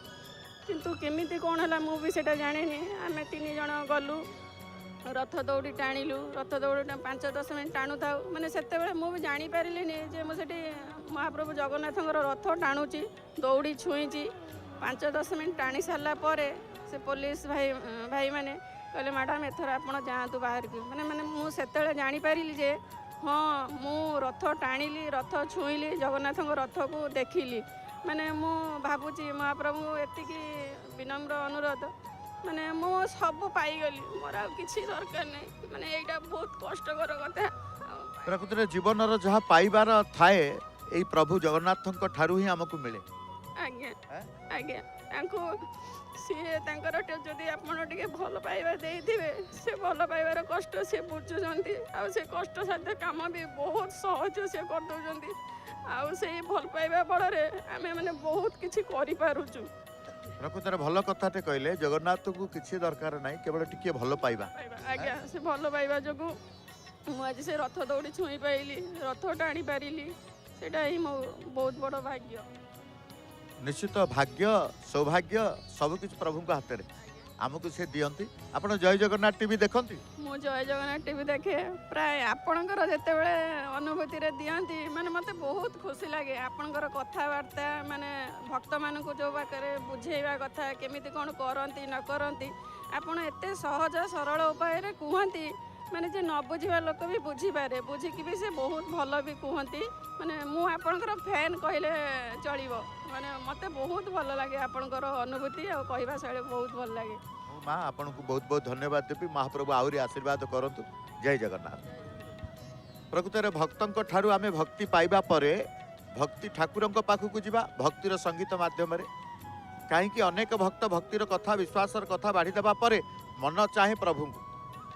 କିନ୍ତୁ କେମିତି କ'ଣ ହେଲା ମୁଁ ବି ସେଇଟା ଜାଣିନି। ଆମେ 3 ଜଣ ଗଲୁ, ରଥ ଦୌଡ଼ି ଟାଣିଲୁ। ରଥ ଦୌଡ଼ି 5-10 ମିନିଟ୍ ଟାଣୁଥାଉ। ମାନେ ସେତେବେଳେ ମୁଁ ବି ଜାଣିପାରିଲିନି ଯେ ମୁଁ ସେଠି ମହାପ୍ରଭୁ ଜଗନ୍ନାଥଙ୍କର ରଥ ଟାଣୁଛି, ଦୌଡ଼ି ଛୁଇଁଛି। 5-10 ମିନିଟ୍ ଟାଣି ସାରିଲା ପରେ ସେ ପୋଲିସ ଭାଇମାନେ କହିଲେ ମ୍ୟାଡ଼ାମ୍ ଏଥର ଆପଣ ଯାଆନ୍ତୁ ବାହାରକୁ। ମାନେ ମୁଁ ସେତେବେଳେ ଜାଣିପାରିଲି ଯେ ହଁ, ମୁଁ ରଥ ଟାଣିଲି, ରଥ ଛୁଇଁଲି, ଜଗନ୍ନାଥଙ୍କ ରଥକୁ ଦେଖିଲି। ମାନେ ମୁଁ ଭାବୁଛି ମହାପ୍ରଭୁ ଏତିକି ବିନମ୍ର ଅନୁରୋଧ, ମାନେ ମୁଁ ସବୁ ପାଇଗଲି, ମୋର ଆଉ କିଛି ଦରକାର ନାହିଁ। ମାନେ ଏଇଟା ବହୁତ କଷ୍ଟକର କଥା। ପ୍ରକୃତରେ ଜୀବନର ଯାହା ପାଇବାର ଥାଏ ଏଇ ପ୍ରଭୁ ଜଗନ୍ନାଥଙ୍କ ଠାରୁ ହିଁ ଆମକୁ ମିଳେ। ଆଜ୍ଞା ଆଜ୍ଞା, ତାଙ୍କୁ ସିଏ ତାଙ୍କର ଯଦି ଆପଣ ଟିକେ ଭଲ ପାଇବା ଦେଇଥିବେ, ସେ ଭଲ ପାଇବାର କଷ୍ଟ ସେ ବୁଝୁଛନ୍ତି। ଆଉ ସେ କଷ୍ଟସାଧ୍ୟ କାମ ବି ବହୁତ ସହଜ ସେ କରିଦେଉଛନ୍ତି। ଆଉ ସେଇ ଭଲ ପାଇବା ବଳରେ ଆମେ ମାନେ ବହୁତ କିଛି କରିପାରୁଛୁ। ପ୍ରକୃତରେ ଭଲ କଥାଟେ କହିଲେ, ଜଗନ୍ନାଥଙ୍କୁ କିଛି ଦରକାର ନାହିଁ, କେବଳ ଟିକେ ଭଲ ପାଇବା। ଆଜ୍ଞା, ସେ ଭଲ ପାଇବା ଯୋଗୁଁ ମୁଁ ଆଜି ସେ ରଥ ଦୌଡ଼ି ଛୁଇଁ ପାଇଲି, ରଥ ଟାଣି ପାରିଲି। ସେଇଟା ହିଁ ମୋ ବହୁତ ବଡ଼ ଭାଗ୍ୟ। ନିଶ୍ଚିତ ଭାଗ୍ୟ, ସୌଭାଗ୍ୟ ସବୁକିଛି ପ୍ରଭୁଙ୍କ ହାତରେ, ଆମକୁ ସେ ଦିଅନ୍ତି। ଆପଣ ଜୟ ଜଗନ୍ନାଥ ଟିଭି ଦେଖନ୍ତି? ମୁଁ ଜୟ ଜଗନ୍ନାଥ ଟିଭି ଦେଖେ ପ୍ରାୟ। ଆପଣଙ୍କର ଯେତେବେଳେ ଅନୁଭୂତିରେ ଦିଅନ୍ତି, ମାନେ ମୋତେ ବହୁତ ଖୁସି ଲାଗେ। ଆପଣଙ୍କର କଥାବାର୍ତ୍ତା, ମାନେ ଭକ୍ତମାନଙ୍କୁ ଯେଉଁ ପାଖରେ ବୁଝେଇବା କଥା, କେମିତି କ'ଣ କରନ୍ତି ନ କରନ୍ତି, ଆପଣ ଏତେ ସହଜ ସରଳ ଉପାୟରେ କୁହନ୍ତି। ମାନେ ଯେ ନ ବୁଝିବା ଲୋକ ବି ବୁଝିପାରେ, ବୁଝିକି ବି ସେ ବହୁତ ଭଲ ବି କୁହନ୍ତି। ମାନେ ମୁଁ ଆପଣଙ୍କର ଫ୍ୟାନ୍ କହିଲେ ଚଳିବ। ମାନେ ମୋତେ ବହୁତ ଭଲ ଲାଗେ ଆପଣଙ୍କର ଅନୁଭୂତି ଆଉ କହିବା ଶୈଳୀ ବହୁତ ଭଲ ଲାଗେ। ମୁଁ ମା ଆପଣଙ୍କୁ ବହୁତ ବହୁତ ଧନ୍ୟବାଦ ଦେବି। ମହାପ୍ରଭୁ ଆହୁରି ଆଶୀର୍ବାଦ କରନ୍ତୁ। ଜୟ ଜଗନ୍ନାଥ। ପ୍ରକୃତରେ ଭକ୍ତଙ୍କ ଠାରୁ ଆମେ ଭକ୍ତି ପାଇବା ପରେ ଭକ୍ତି ଠାକୁରଙ୍କ ପାଖକୁ ଯିବା ଭକ୍ତିର ସଙ୍ଗୀତ ମାଧ୍ୟମରେ। କାହିଁକି ଅନେକ ଭକ୍ତ ଭକ୍ତିର କଥା ବିଶ୍ୱାସର କଥା ବାଢ଼ିଦେବା ପରେ ମନ ଚାହେଁ ପ୍ରଭୁଙ୍କୁ,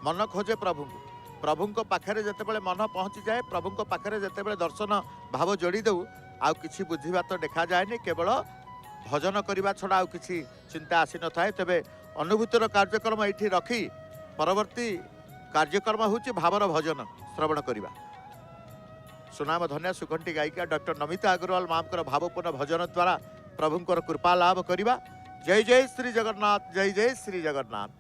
ମନ ଖୋଜେ ପ୍ରଭୁଙ୍କୁ। ପ୍ରଭୁଙ୍କ ପାଖରେ ଯେତେବେଳେ ମନ ପହଞ୍ଚିଯାଏ, ପ୍ରଭୁଙ୍କ ପାଖରେ ଯେତେବେଳେ ଦର୍ଶନ ଭାବ ଯୋଡ଼ି ଦେଉ, ଆଉ କିଛି ବୁଝିବା ତ ଦେଖାଯାଏନି, କେବଳ ଭଜନ କରିବା ଛଡ଼ା ଆଉ କିଛି ଚିନ୍ତା ଆସିନଥାଏ। ତେବେ ଅନୁଭୂତିର କାର୍ଯ୍ୟକ୍ରମ ଏଇଠି ରଖି ପରବର୍ତ୍ତୀ କାର୍ଯ୍ୟକ୍ରମ ହେଉଛି ଭାବର ଭଜନ ଶ୍ରବଣ କରିବା। ସୁନାମ ଧନ୍ୟା ସୁଖଣ୍ଟି ଗାୟିକା ଡକ୍ଟର ନମିତା ଅଗ୍ରୱାଲ ମାଙ୍କର ଭାବପୂର୍ଣ୍ଣ ଭଜନ ଦ୍ୱାରା ପ୍ରଭୁଙ୍କର କୃପା ଲାଭ କରିବା। ଜୟ ଜୟ ଶ୍ରୀ ଜଗନ୍ନାଥ, ଜୟ ଜୟ ଶ୍ରୀ ଜଗନ୍ନାଥ।